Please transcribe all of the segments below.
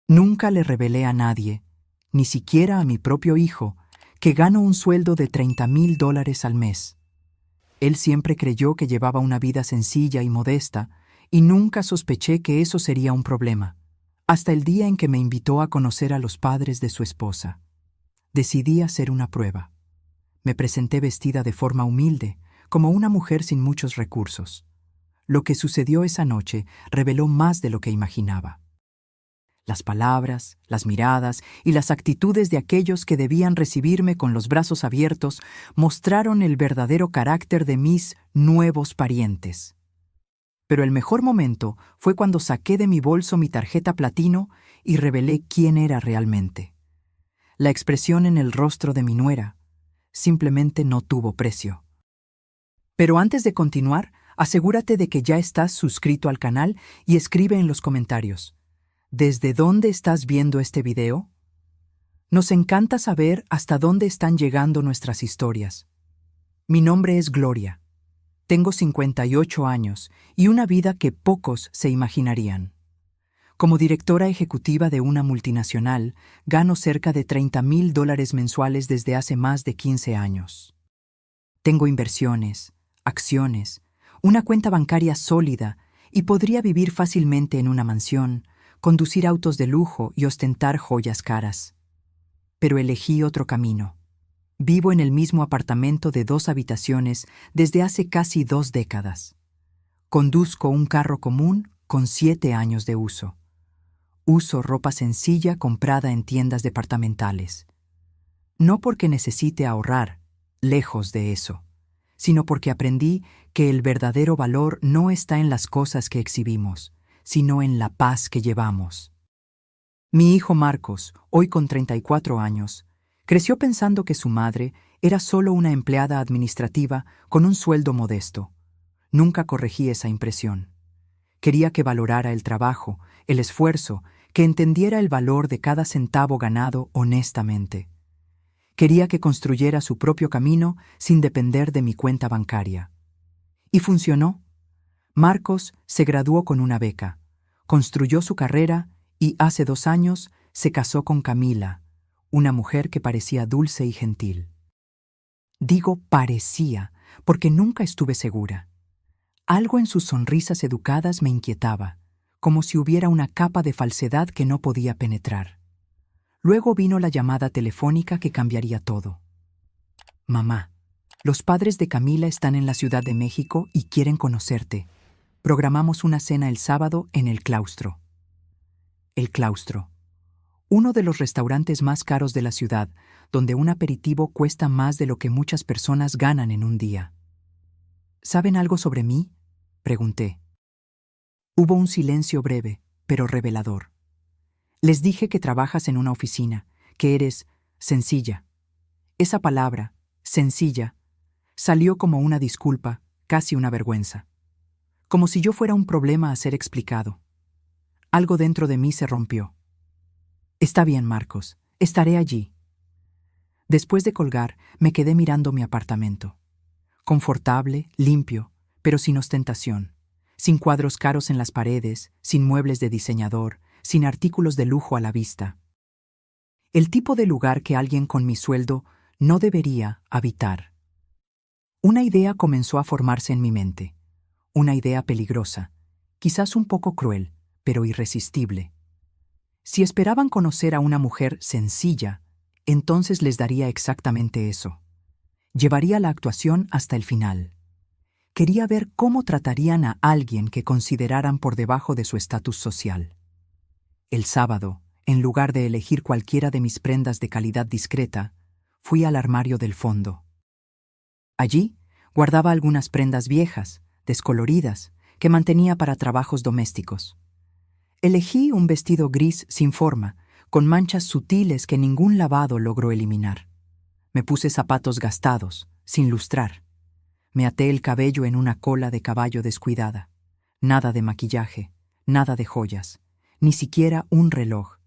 Nunca le revelé a nadie, ni siquiera a mi propio hijo, que gano un sueldo de $30,000 al mes. Él siempre creyó que llevaba una vida sencilla y modesta, y nunca sospeché que eso sería un problema, hasta el día en que me invitó a conocer a los padres de su esposa. Decidí hacer una prueba. Me presenté vestida de forma humilde, como una mujer sin muchos recursos. Lo que sucedió esa noche reveló más de lo que imaginaba. Las palabras, las miradas y las actitudes de aquellos que debían recibirme con los brazos abiertos mostraron el verdadero carácter de mis nuevos parientes. Pero el mejor momento fue cuando saqué de mi bolso mi tarjeta platino y revelé quién era realmente. La expresión en el rostro de mi nuera simplemente no tuvo precio. Pero antes de continuar, asegúrate de que ya estás suscrito al canal y escribe en los comentarios: ¿desde dónde estás viendo este video? Nos encanta saber hasta dónde están llegando nuestras historias. Mi nombre es Gloria. Tengo 58 años y una vida que pocos se imaginarían. Como directora ejecutiva de una multinacional, gano cerca de $30,000 mensuales desde hace más de 15 años. Tengo inversiones, acciones, una cuenta bancaria sólida y podría vivir fácilmente en una mansión, conducir autos de lujo y ostentar joyas caras. Pero elegí otro camino. Vivo en el mismo apartamento de 2 habitaciones desde hace casi 2 décadas. Conduzco un carro común con 7 años de uso. Uso ropa sencilla comprada en tiendas departamentales. No porque necesite ahorrar, lejos de eso, sino porque aprendí que el verdadero valor no está en las cosas que exhibimos, sino en la paz que llevamos. Mi hijo Marcos, hoy con 34 años, creció pensando que su madre era solo una empleada administrativa con un sueldo modesto. Nunca corregí esa impresión. Quería que valorara el trabajo, el esfuerzo, que entendiera el valor de cada centavo ganado honestamente. Quería que construyera su propio camino sin depender de mi cuenta bancaria. Y funcionó. Marcos se graduó con una beca, construyó su carrera y hace 2 años se casó con Camila, una mujer que parecía dulce y gentil. Digo parecía porque nunca estuve segura. Algo en sus sonrisas educadas me inquietaba, como si hubiera una capa de falsedad que no podía penetrar. Luego vino la llamada telefónica que cambiaría todo. Mamá, los padres de Camila están en la Ciudad de México y quieren conocerte. Programamos una cena el sábado en El Claustro. El Claustro, uno de los restaurantes más caros de la ciudad, donde un aperitivo cuesta más de lo que muchas personas ganan en un día. ¿Saben algo sobre mí?, pregunté. Hubo un silencio breve, pero revelador. Les dije que trabajas en una oficina, que eres sencilla. Esa palabra, sencilla, salió como una disculpa, casi una vergüenza. Como si yo fuera un problema a ser explicado. Algo dentro de mí se rompió. Está bien, Marcos, estaré allí. Después de colgar, me quedé mirando mi apartamento. Confortable, limpio, pero sin ostentación. Sin cuadros caros en las paredes, sin muebles de diseñador, sin artículos de lujo a la vista. El tipo de lugar que alguien con mi sueldo no debería habitar. Una idea comenzó a formarse en mi mente. Una idea peligrosa, quizás un poco cruel, pero irresistible. Si esperaban conocer a una mujer sencilla, entonces les daría exactamente eso. Llevaría la actuación hasta el final. Quería ver cómo tratarían a alguien que consideraran por debajo de su estatus social. El sábado, en lugar de elegir cualquiera de mis prendas de calidad discreta, fui al armario del fondo. Allí guardaba algunas prendas viejas, descoloridas, que mantenía para trabajos domésticos. Elegí un vestido gris sin forma, con manchas sutiles que ningún lavado logró eliminar. Me puse zapatos gastados, sin lustrar. Me até el cabello en una cola de caballo descuidada. Nada de maquillaje, nada de joyas, ni siquiera un reloj.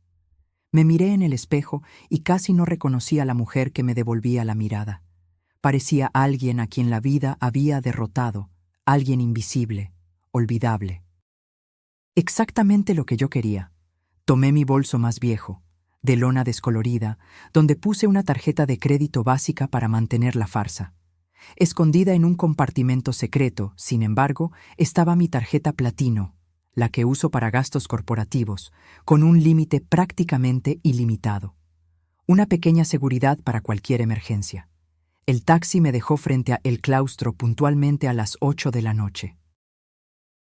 Me miré en el espejo y casi no reconocí a la mujer que me devolvía la mirada. Parecía alguien a quien la vida había derrotado, alguien invisible, olvidable. Exactamente lo que yo quería. Tomé mi bolso más viejo, de lona descolorida, donde puse una tarjeta de crédito básica para mantener la farsa. Escondida en un compartimento secreto, sin embargo, estaba mi tarjeta platino, la que uso para gastos corporativos, con un límite prácticamente ilimitado. Una pequeña seguridad para cualquier emergencia. El taxi me dejó frente a El Claustro puntualmente a las 8 de la noche.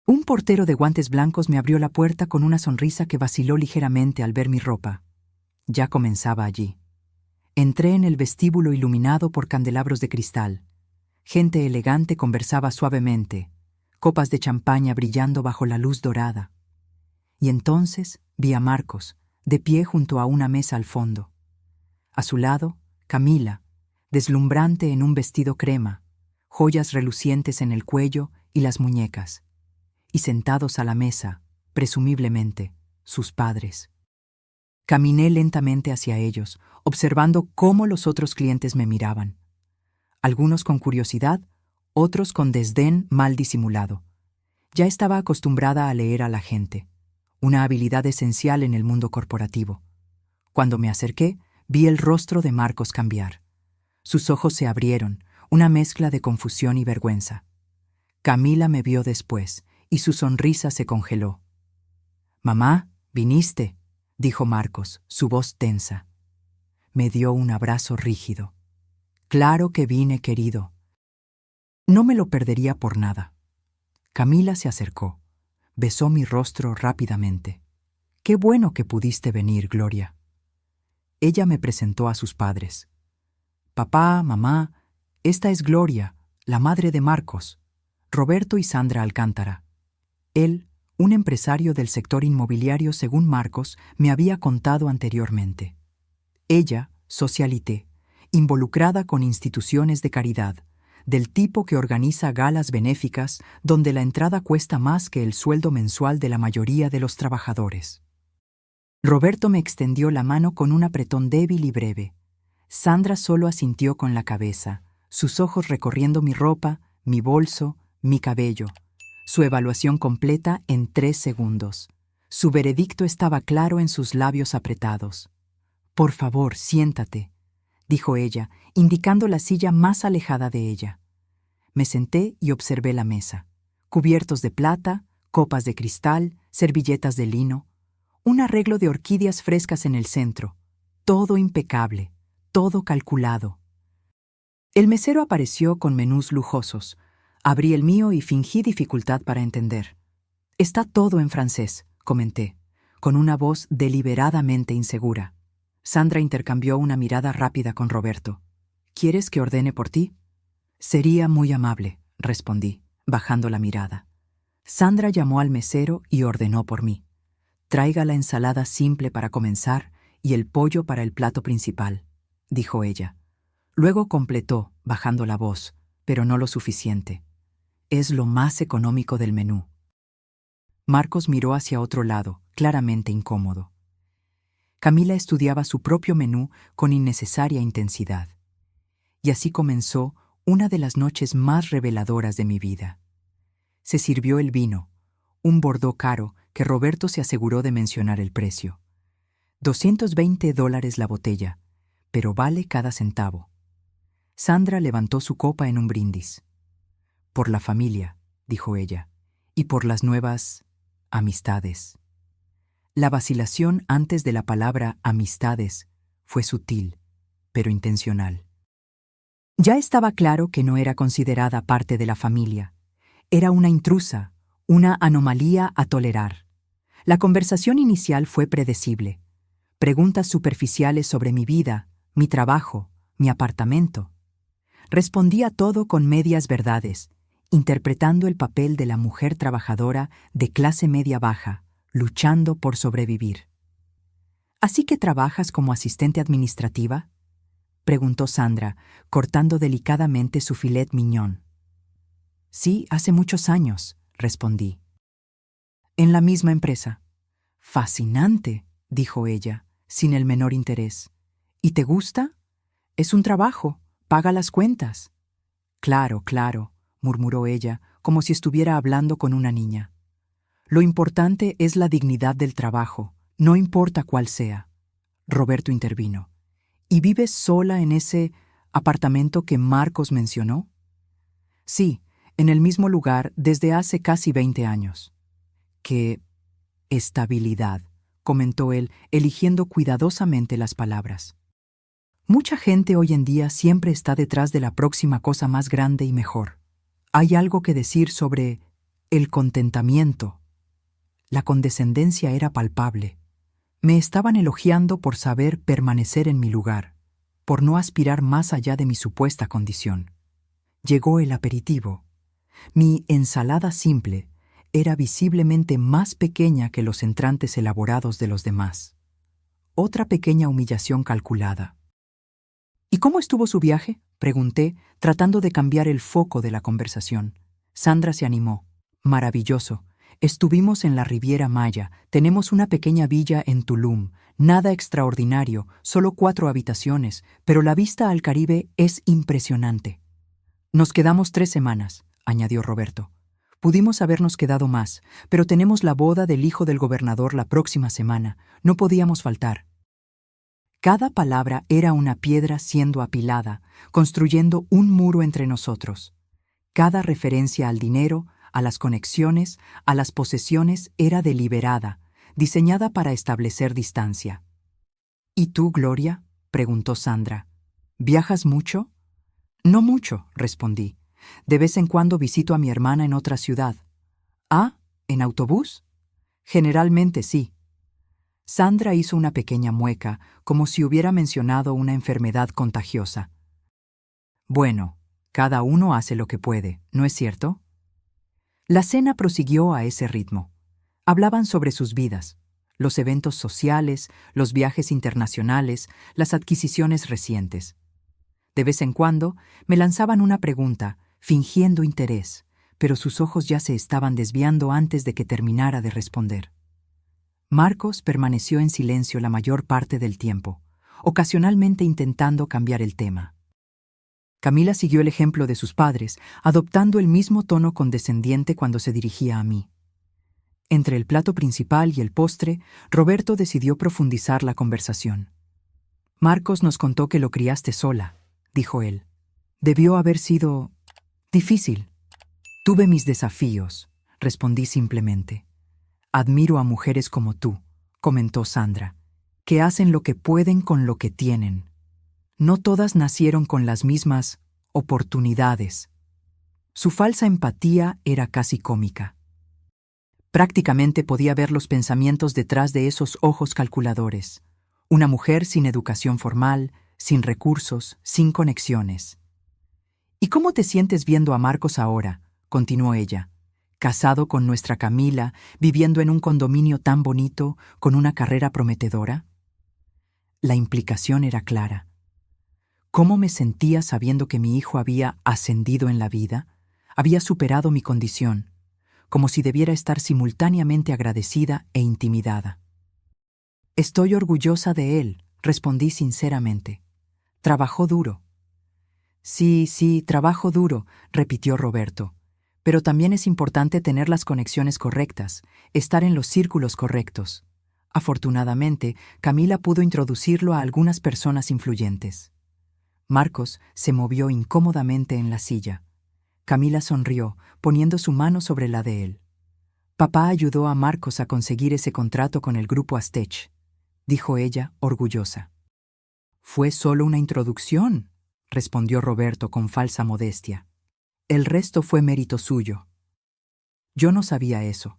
Un portero de guantes blancos me abrió la puerta con una sonrisa que vaciló ligeramente al ver mi ropa. Ya comenzaba allí. Entré en el vestíbulo iluminado por candelabros de cristal. Gente elegante conversaba suavemente, copas de champaña brillando bajo la luz dorada. Y entonces vi a Marcos, de pie junto a una mesa al fondo. A su lado, Camila, deslumbrante en un vestido crema, joyas relucientes en el cuello y las muñecas. Y sentados a la mesa, presumiblemente, sus padres. Caminé lentamente hacia ellos, observando cómo los otros clientes me miraban. Algunos con curiosidad, otros con desdén mal disimulado. Ya estaba acostumbrada a leer a la gente, una habilidad esencial en el mundo corporativo. Cuando me acerqué, vi el rostro de Marcos cambiar. Sus ojos se abrieron, una mezcla de confusión y vergüenza. Camila me vio después, y su sonrisa se congeló. «Mamá, viniste», dijo Marcos, su voz tensa. Me dio un abrazo rígido. «Claro que vine, querido. No me lo perdería por nada». Camila se acercó, besó mi rostro rápidamente. «Qué bueno que pudiste venir, Gloria». Ella me presentó a sus padres. «Papá, mamá, esta es Gloria, la madre de Marcos, Roberto y Sandra Alcántara». Él, un empresario del sector inmobiliario según Marcos, me había contado anteriormente. Ella, socialité, involucrada con instituciones de caridad, del tipo que organiza galas benéficas donde la entrada cuesta más que el sueldo mensual de la mayoría de los trabajadores. Roberto me extendió la mano con un apretón débil y breve. Sandra solo asintió con la cabeza, sus ojos recorriendo mi ropa, mi bolso, mi cabello. Su evaluación completa en 3 segundos. Su veredicto estaba claro en sus labios apretados. «Por favor, siéntate», dijo ella, indicando la silla más alejada de ella. Me senté y observé la mesa. Cubiertos de plata, copas de cristal, servilletas de lino, un arreglo de orquídeas frescas en el centro. Todo impecable, todo calculado. El mesero apareció con menús lujosos. Abrí el mío y fingí dificultad para entender. «Está todo en francés», comenté, con una voz deliberadamente insegura. Sandra intercambió una mirada rápida con Roberto. «¿Quieres que ordene por ti?» «Sería muy amable», respondí, bajando la mirada. Sandra llamó al mesero y ordenó por mí. «Traiga la ensalada simple para comenzar y el pollo para el plato principal», dijo ella. Luego completó, bajando la voz, pero no lo suficiente. «Es lo más económico del menú». Marcos miró hacia otro lado, claramente incómodo. Camila estudiaba su propio menú con innecesaria intensidad. Y así comenzó una de las noches más reveladoras de mi vida. Se sirvió el vino, un Bordeaux caro que Roberto se aseguró de mencionar el precio. $220 la botella, pero vale cada centavo. Sandra levantó su copa en un brindis. «Por la familia», dijo ella, «y por las nuevas amistades». La vacilación antes de la palabra amistades fue sutil, pero intencional. Ya estaba claro que no era considerada parte de la familia. Era una intrusa, una anomalía a tolerar. La conversación inicial fue predecible. Preguntas superficiales sobre mi vida, mi trabajo, mi apartamento. Respondía todo con medias verdades, interpretando el papel de la mujer trabajadora de clase media baja, luchando por sobrevivir. «¿Así que trabajas como asistente administrativa?», preguntó Sandra, cortando delicadamente su filet mignon. «Sí, hace muchos años», respondí. «¿En la misma empresa?» «Fascinante», dijo ella, sin el menor interés. «¿Y te gusta? Es un trabajo, paga las cuentas». «Claro, claro», murmuró ella, como si estuviera hablando con una niña. «Lo importante es la dignidad del trabajo, No importa cuál sea, Roberto intervino. ¿Y vives sola en ese apartamento que Marcos mencionó? Sí, en el mismo lugar desde hace casi 20 años. ¡Qué estabilidad!, comentó él, eligiendo cuidadosamente las palabras. Mucha gente hoy en día siempre está detrás de la próxima cosa más grande y mejor. Hay algo que decir sobre el contentamiento. La condescendencia era palpable. Me estaban elogiando por saber permanecer en mi lugar, por no aspirar más allá de mi supuesta condición. Llegó el aperitivo. Mi ensalada simple era visiblemente más pequeña que los entrantes elaborados de los demás. Otra pequeña humillación calculada. ¿Y cómo estuvo su viaje?, pregunté, tratando de cambiar el foco de la conversación. Sandra se animó. Maravilloso. Estuvimos en la Riviera Maya, tenemos una pequeña villa en Tulum, nada extraordinario, solo 4 habitaciones, pero la vista al Caribe es impresionante. Nos quedamos 3 semanas, añadió Roberto. Pudimos habernos quedado más, pero tenemos la boda del hijo del gobernador la próxima semana, no podíamos faltar. Cada palabra era una piedra siendo apilada, construyendo un muro entre nosotros. Cada referencia al dinero, a las conexiones, a las posesiones era deliberada, diseñada para establecer distancia. ¿Y tú, Gloria?, preguntó Sandra. ¿Viajas mucho? No mucho, respondí. De vez en cuando visito a mi hermana en otra ciudad. ¿Ah, en autobús? Generalmente sí. Sandra hizo una pequeña mueca, como si hubiera mencionado una enfermedad contagiosa. Bueno, cada uno hace lo que puede, ¿no es cierto? La cena prosiguió a ese ritmo. Hablaban sobre sus vidas, los eventos sociales, los viajes internacionales, las adquisiciones recientes. De vez en cuando me lanzaban una pregunta, fingiendo interés, pero sus ojos ya se estaban desviando antes de que terminara de responder. Marcos permaneció en silencio la mayor parte del tiempo, ocasionalmente intentando cambiar el tema. Camila siguió el ejemplo de sus padres, adoptando el mismo tono condescendiente cuando se dirigía a mí. Entre el plato principal y el postre, Roberto decidió profundizar la conversación. Marcos nos contó que lo criaste sola, dijo él. Debió haber sido difícil. Tuve mis desafíos, respondí simplemente. Admiro a mujeres como tú, comentó Sandra, que hacen lo que pueden con lo que tienen. No todas nacieron con las mismas oportunidades. Su falsa empatía era casi cómica. Prácticamente podía ver los pensamientos detrás de esos ojos calculadores. Una mujer sin educación formal, sin recursos, sin conexiones. ¿Y cómo te sientes viendo a Marcos ahora?, continuó ella. Casado con nuestra Camila, viviendo en un condominio tan bonito, con una carrera prometedora. La implicación era clara. ¿Cómo me sentía sabiendo que mi hijo había ascendido en la vida? Había superado mi condición, como si debiera estar simultáneamente agradecida e intimidada. Estoy orgullosa de él, respondí sinceramente. Trabajó duro. Sí, trabajo duro, repitió Roberto. Pero también es importante tener las conexiones correctas, estar en los círculos correctos. Afortunadamente, Camila pudo introducirlo a algunas personas influyentes. Marcos se movió incómodamente en la silla. Camila sonrió, poniendo su mano sobre la de él. Papá ayudó a Marcos a conseguir ese contrato con el grupo Aztec, dijo ella, orgullosa. Fue solo una introducción, respondió Roberto con falsa modestia. El resto fue mérito suyo. Yo no sabía eso.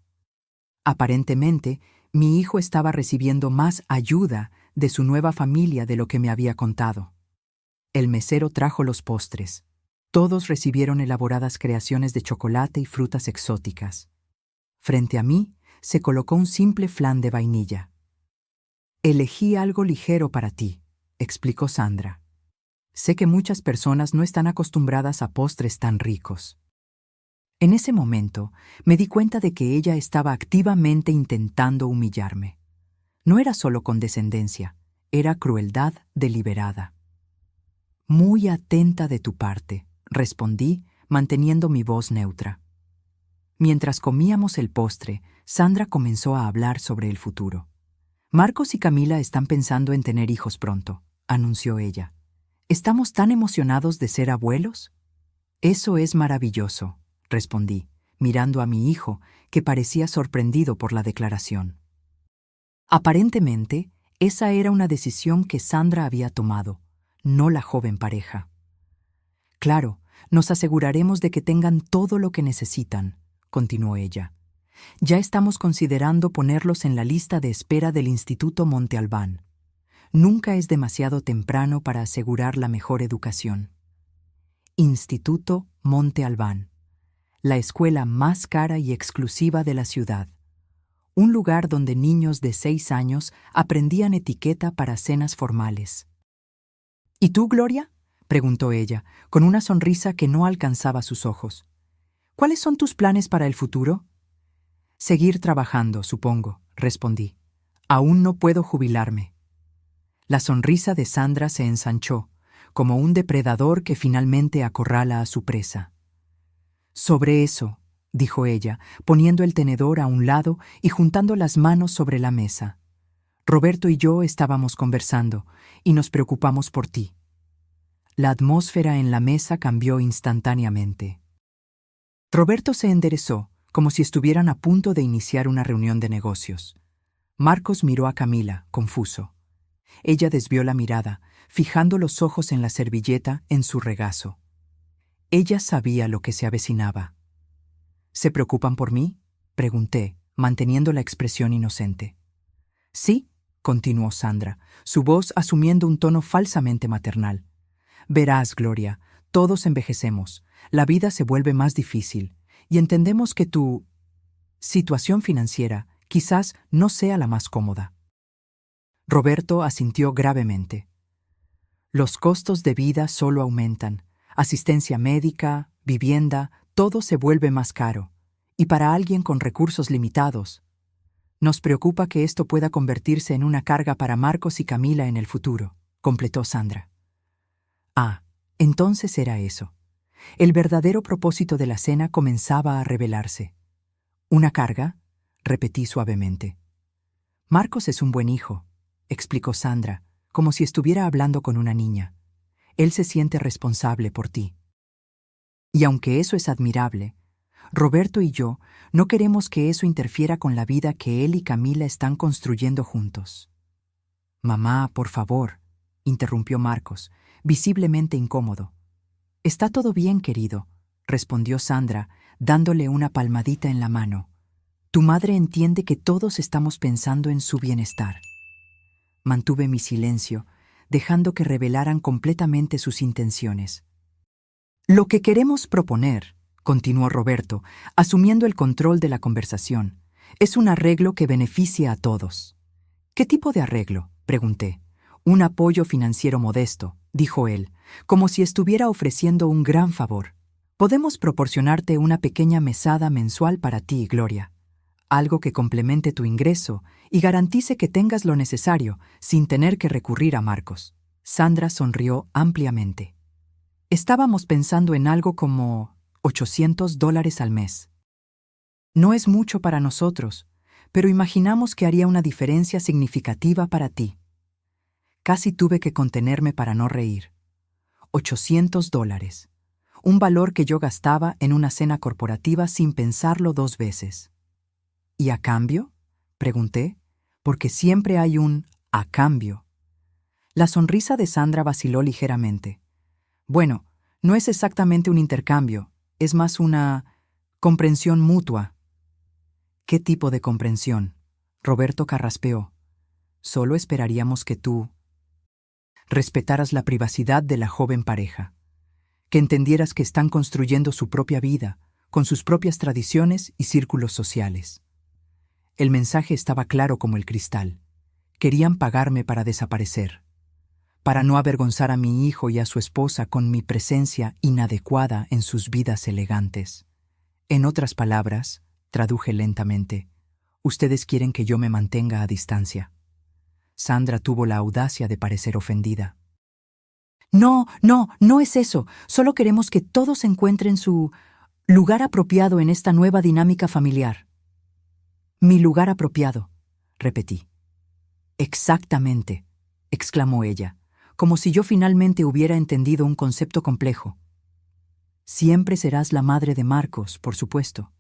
Aparentemente, mi hijo estaba recibiendo más ayuda de su nueva familia de lo que me había contado. El mesero trajo los postres. Todos recibieron elaboradas creaciones de chocolate y frutas exóticas. Frente a mí se colocó un simple flan de vainilla. Elegí algo ligero para ti, explicó Sandra. Sé que muchas personas no están acostumbradas a postres tan ricos. En ese momento me di cuenta de que ella estaba activamente intentando humillarme. No era solo condescendencia, era crueldad deliberada. Muy atenta de tu parte, respondí, manteniendo mi voz neutra. Mientras comíamos el postre, Sandra comenzó a hablar sobre el futuro. Marcos y Camila están pensando en tener hijos pronto, anunció ella. ¿Estamos tan emocionados de ser abuelos? Eso es maravilloso, respondí, mirando a mi hijo, que parecía sorprendido por la declaración. Aparentemente, esa era una decisión que Sandra había tomado, no la joven pareja. Claro, nos aseguraremos de que tengan todo lo que necesitan, continuó ella. Ya estamos considerando ponerlos en la lista de espera del Instituto Monte Albán. Nunca es demasiado temprano para asegurar la mejor educación. Instituto Monte Albán, la escuela más cara y exclusiva de la ciudad. Un lugar donde niños de 6 años aprendían etiqueta para cenas formales. ¿Y tú, Gloria?, preguntó ella, con una sonrisa que no alcanzaba sus ojos. ¿Cuáles son tus planes para el futuro? Seguir trabajando, supongo, respondí. Aún no puedo jubilarme. La sonrisa de Sandra se ensanchó, como un depredador que finalmente acorrala a su presa. Sobre eso, dijo ella, poniendo el tenedor a un lado y juntando las manos sobre la mesa. Roberto y yo estábamos conversando, y nos preocupamos por ti. La atmósfera en la mesa cambió instantáneamente. Roberto se enderezó, como si estuvieran a punto de iniciar una reunión de negocios. Marcos miró a Camila, confuso. Ella desvió la mirada, fijando los ojos en la servilleta en su regazo. Ella sabía lo que se avecinaba. ¿Se preocupan por mí?, pregunté, manteniendo la expresión inocente. Sí, continuó Sandra, su voz asumiendo un tono falsamente maternal. Verás, Gloria, todos envejecemos, la vida se vuelve más difícil, y entendemos que tu situación financiera quizás no sea la más cómoda. Roberto asintió gravemente. Los costos de vida solo aumentan. Asistencia médica, vivienda, todo se vuelve más caro. Y para alguien con recursos limitados, nos preocupa que esto pueda convertirse en una carga para Marcos y Camila en el futuro, completó Sandra. Ah, entonces era eso. El verdadero propósito de la cena comenzaba a revelarse. ¿Una carga?, repetí suavemente. Marcos es un buen hijo, explicó Sandra, como si estuviera hablando con una niña. Él se siente responsable por ti. Y aunque eso es admirable, Roberto y yo no queremos que eso interfiera con la vida que él y Camila están construyendo juntos. Mamá, por favor, interrumpió Marcos, visiblemente incómodo. Está todo bien, querido, respondió Sandra, dándole una palmadita en la mano. Tu madre entiende que todos estamos pensando en su bienestar. Mantuve mi silencio, dejando que revelaran completamente sus intenciones. Lo que queremos proponer, continuó Roberto, asumiendo el control de la conversación, es un arreglo que beneficia a todos. ¿Qué tipo de arreglo?, pregunté. Un apoyo financiero modesto, dijo él, como si estuviera ofreciendo un gran favor. Podemos proporcionarte una pequeña mesada mensual para ti, Gloria. Algo que complemente tu ingreso y garantice que tengas lo necesario sin tener que recurrir a Marcos. Sandra sonrió ampliamente. Estábamos pensando en algo como $800 al mes. No es mucho para nosotros, pero imaginamos que haría una diferencia significativa para ti. Casi tuve que contenerme para no reír. $800. Un valor que yo gastaba en una cena corporativa sin pensarlo 2 veces. ¿Y a cambio?, pregunté, porque siempre hay un a cambio. La sonrisa de Sandra vaciló ligeramente. Bueno, no es exactamente un intercambio, es más una comprensión mutua. ¿Qué tipo de comprensión?, Roberto carraspeó. Solo esperaríamos que tú respetaras la privacidad de la joven pareja, que entendieras que están construyendo su propia vida, con sus propias tradiciones y círculos sociales. El mensaje estaba claro como el cristal. Querían pagarme para desaparecer, para no avergonzar a mi hijo y a su esposa con mi presencia inadecuada en sus vidas elegantes. En otras palabras, traduje lentamente, ustedes quieren que yo me mantenga a distancia. Sandra tuvo la audacia de parecer ofendida. No es eso. Solo queremos que todos encuentren su lugar apropiado en esta nueva dinámica familiar. Mi lugar apropiado, repetí. Exactamente, exclamó ella, como si yo finalmente hubiera entendido un concepto complejo. Siempre serás la madre de Marcos, por supuesto,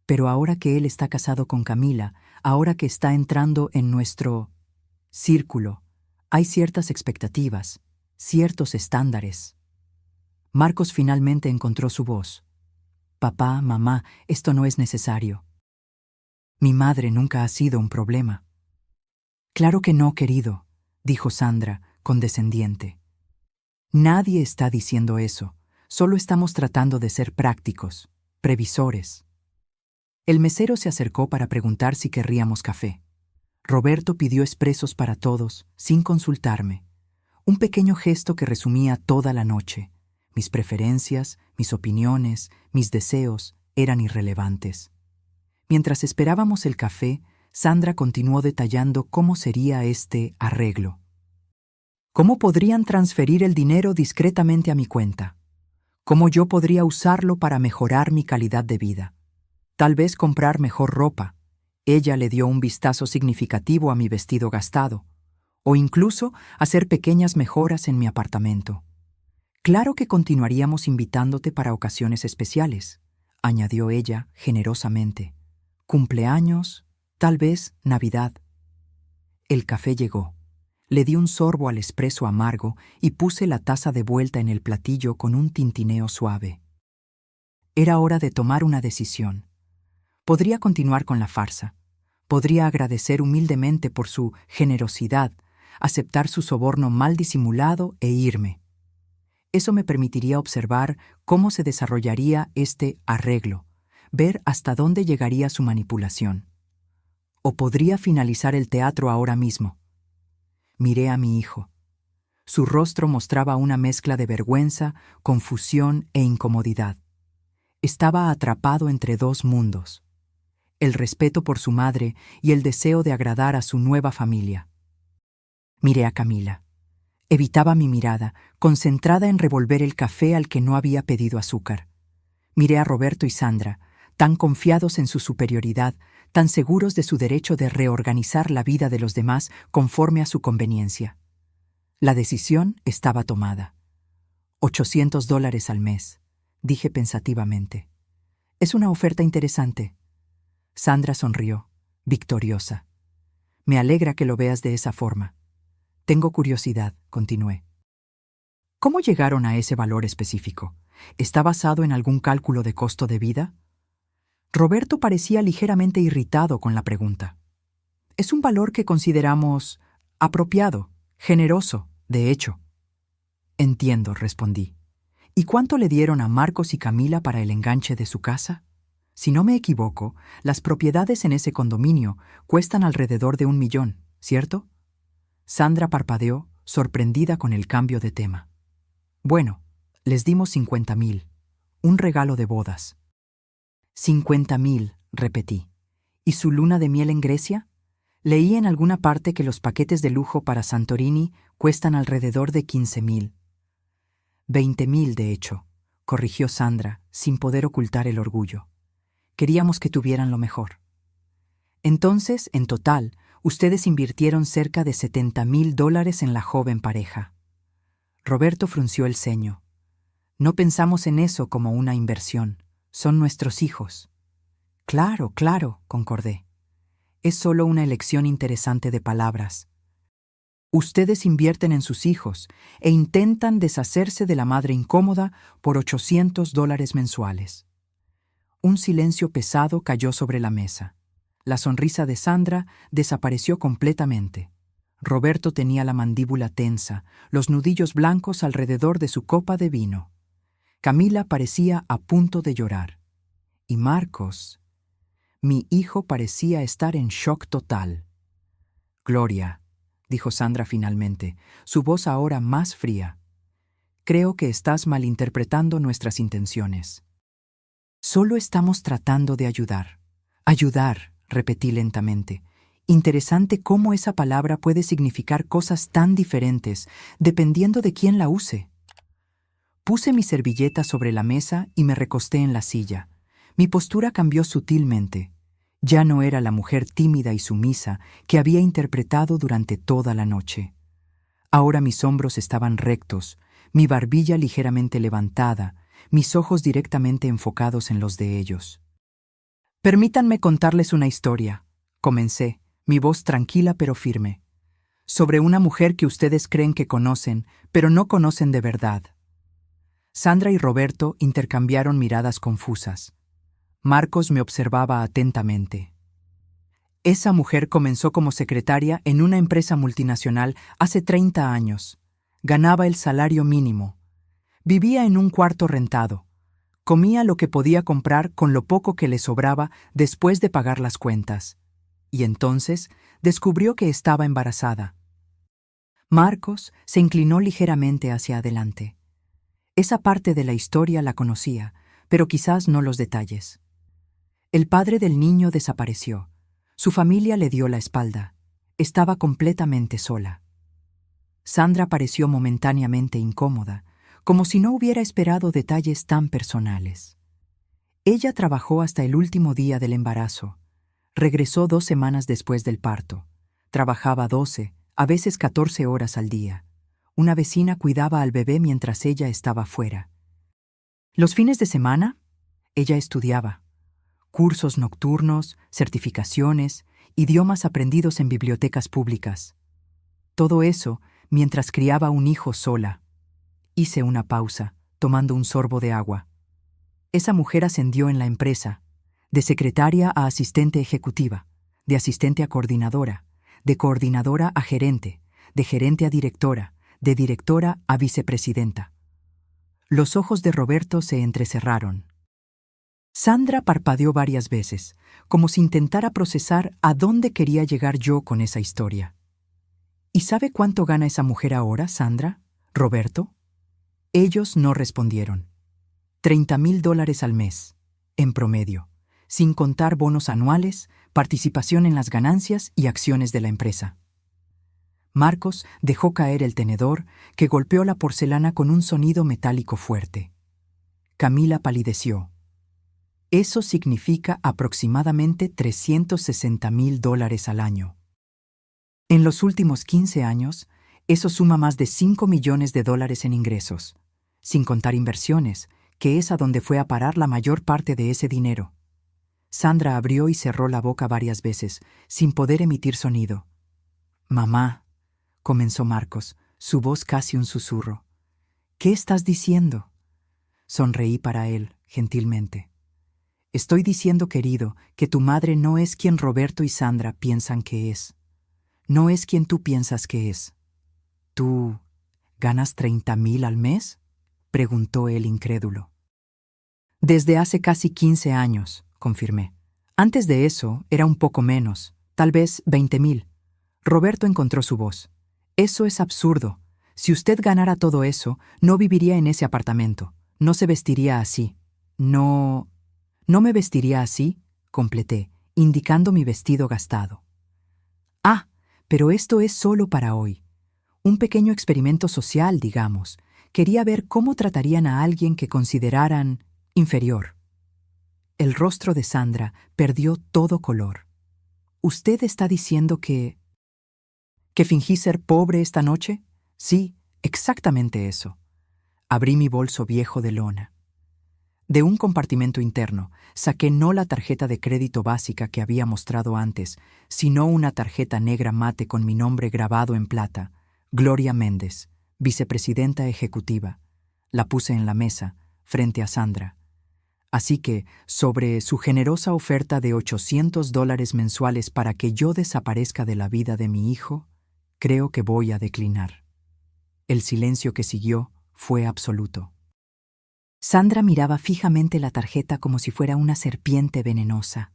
pero ahora que él está casado con Camila, ahora que está entrando en nuestro círculo, hay ciertas expectativas, ciertos estándares. Marcos finalmente encontró su voz. Papá, mamá, esto no es necesario. Mi madre nunca ha sido un problema. Claro que no, querido, dijo Sandra, condescendiente. Nadie está diciendo eso, solo estamos tratando de ser prácticos, previsores. El mesero se acercó para preguntar si querríamos café. Roberto pidió expresos para todos, sin consultarme. Un pequeño gesto que resumía toda la noche. Mis preferencias, mis opiniones, mis deseos eran irrelevantes. Mientras esperábamos el café, Sandra continuó detallando cómo sería este arreglo. ¿Cómo podrían transferir el dinero discretamente a mi cuenta? ¿Cómo yo podría usarlo para mejorar mi calidad de vida? Tal vez comprar mejor ropa. Ella le dio un vistazo significativo a mi vestido gastado. O incluso hacer pequeñas mejoras en mi apartamento. Claro que continuaríamos invitándote para ocasiones especiales, añadió ella generosamente. Cumpleaños, tal vez Navidad. El café llegó. Le di un sorbo al espresso amargo y puse la taza de vuelta en el platillo con un tintineo suave. Era hora de tomar una decisión. Podría continuar con la farsa. Podría agradecer humildemente por su generosidad, aceptar su soborno mal disimulado e irme. Eso me permitiría observar cómo se desarrollaría este arreglo, ver hasta dónde llegaría su manipulación. O podría finalizar el teatro ahora mismo. Miré a mi hijo. Su rostro mostraba una mezcla de vergüenza, confusión e incomodidad. Estaba atrapado entre dos mundos: el respeto por su madre y el deseo de agradar a su nueva familia. Miré a Camila. Evitaba mi mirada, concentrada en revolver el café al que no había pedido azúcar. Miré a Roberto y Sandra, tan confiados en su superioridad, tan seguros de su derecho de reorganizar la vida de los demás conforme a su conveniencia. La decisión estaba tomada. $800 al mes, dije pensativamente. Es una oferta interesante. Sandra sonrió, victoriosa. Me alegra que lo veas de esa forma. Tengo curiosidad, continué. ¿Cómo llegaron a ese valor específico? ¿Está basado en algún cálculo de costo de vida? Roberto parecía ligeramente irritado con la pregunta. Es un valor que consideramos apropiado, generoso, de hecho. Entiendo, respondí. ¿Y cuánto le dieron a Marcos y Camila para el enganche de su casa? Si no me equivoco, las propiedades en ese condominio cuestan alrededor de 1 millón, ¿cierto? Sandra parpadeó, sorprendida con el cambio de tema. Bueno, les dimos 50,000. Un regalo de bodas. 50,000, repetí. ¿Y su luna de miel en Grecia? Leí en alguna parte que los paquetes de lujo para Santorini cuestan alrededor de 15,000. 20,000, de hecho, corrigió Sandra, sin poder ocultar el orgullo. Queríamos que tuvieran lo mejor. Entonces, en total, ustedes invirtieron cerca de $70,000 en la joven pareja. Roberto frunció el ceño. No pensamos en eso como una inversión. Son nuestros hijos. Claro, claro, concordé. Es solo una elección interesante de palabras. Ustedes invierten en sus hijos e intentan deshacerse de la madre incómoda por $800 mensuales. Un silencio pesado cayó sobre la mesa. La sonrisa de Sandra desapareció completamente. Roberto tenía la mandíbula tensa, los nudillos blancos alrededor de su copa de vino. Camila parecía a punto de llorar. Y Marcos, mi hijo, parecía estar en shock total. Gloria, dijo Sandra finalmente, su voz ahora más fría. Creo que estás malinterpretando nuestras intenciones. Solo estamos tratando de ayudar. Ayudar, repetí lentamente. Interesante cómo esa palabra puede significar cosas tan diferentes, dependiendo de quién la use. Puse mi servilleta sobre la mesa y me recosté en la silla. Mi postura cambió sutilmente. Ya no era la mujer tímida y sumisa que había interpretado durante toda la noche. Ahora mis hombros estaban rectos, mi barbilla ligeramente levantada, mis ojos directamente enfocados en los de ellos. Permítanme contarles una historia, comencé, mi voz tranquila pero firme, sobre una mujer que ustedes creen que conocen, pero no conocen de verdad. Sandra y Roberto intercambiaron miradas confusas. Marcos me observaba atentamente. Esa mujer comenzó como secretaria en una empresa multinacional hace 30 años. Ganaba el salario mínimo. Vivía en un cuarto rentado. Comía lo que podía comprar con lo poco que le sobraba después de pagar las cuentas. Y entonces descubrió que estaba embarazada. Marcos se inclinó ligeramente hacia adelante. Esa parte de la historia la conocía, pero quizás no los detalles. El padre del niño desapareció. Su familia le dio la espalda. Estaba completamente sola. Sandra pareció momentáneamente incómoda, como si no hubiera esperado detalles tan personales. Ella trabajó hasta el último día del embarazo. Regresó 2 semanas después del parto. Trabajaba 12, a veces 14 horas al día. Una vecina cuidaba al bebé mientras ella estaba fuera. Los fines de semana, ella estudiaba. Cursos nocturnos, certificaciones, idiomas aprendidos en bibliotecas públicas. Todo eso mientras criaba un hijo sola. Hice una pausa, tomando un sorbo de agua. Esa mujer ascendió en la empresa, de secretaria a asistente ejecutiva, de asistente a coordinadora, de coordinadora a gerente, de gerente a directora, de directora a vicepresidenta. Los ojos de Roberto se entrecerraron. Sandra parpadeó varias veces, como si intentara procesar a dónde quería llegar yo con esa historia. ¿Y sabe cuánto gana esa mujer ahora, Sandra? ¿Roberto? Ellos no respondieron. $30,000 al mes, en promedio, sin contar bonos anuales, participación en las ganancias y acciones de la empresa. Marcos dejó caer el tenedor, que golpeó la porcelana con un sonido metálico fuerte. Camila palideció. Eso significa aproximadamente $360,000 al año. En los últimos 15 años, eso suma más de $5 millones en ingresos, sin contar inversiones, que es a donde fue a parar la mayor parte de ese dinero. Sandra abrió y cerró la boca varias veces, sin poder emitir sonido. «Mamá», comenzó Marcos, su voz casi un susurro. «¿Qué estás diciendo?» Sonreí para él, gentilmente. «Estoy diciendo, querido, que tu madre no es quien Roberto y Sandra piensan que es. No es quien tú piensas que es». «¿Tú ganas 30,000 al mes?», preguntó él incrédulo. «Desde hace casi 15 años», confirmé. «Antes de eso era un poco menos, tal vez 20,000. Roberto encontró su voz. «Eso es absurdo. Si usted ganara todo eso, no viviría en ese apartamento. No se vestiría así. No me vestiría así», completé, indicando mi vestido gastado. «Ah, pero esto es solo para hoy. Un pequeño experimento social, digamos. Quería ver cómo tratarían a alguien que consideraran inferior». El rostro de Sandra perdió todo color. «¿Usted está diciendo que fingí ser pobre esta noche?» «Sí, exactamente eso». Abrí mi bolso viejo de lona. De un compartimento interno saqué no la tarjeta de crédito básica que había mostrado antes, sino una tarjeta negra mate con mi nombre grabado en plata, Gloria Méndez, vicepresidenta ejecutiva. La puse en la mesa, frente a Sandra. Así que, sobre su generosa oferta de $800 mensuales para que yo desaparezca de la vida de mi hijo, creo que voy a declinar. El silencio que siguió fue absoluto. Sandra miraba fijamente la tarjeta como si fuera una serpiente venenosa.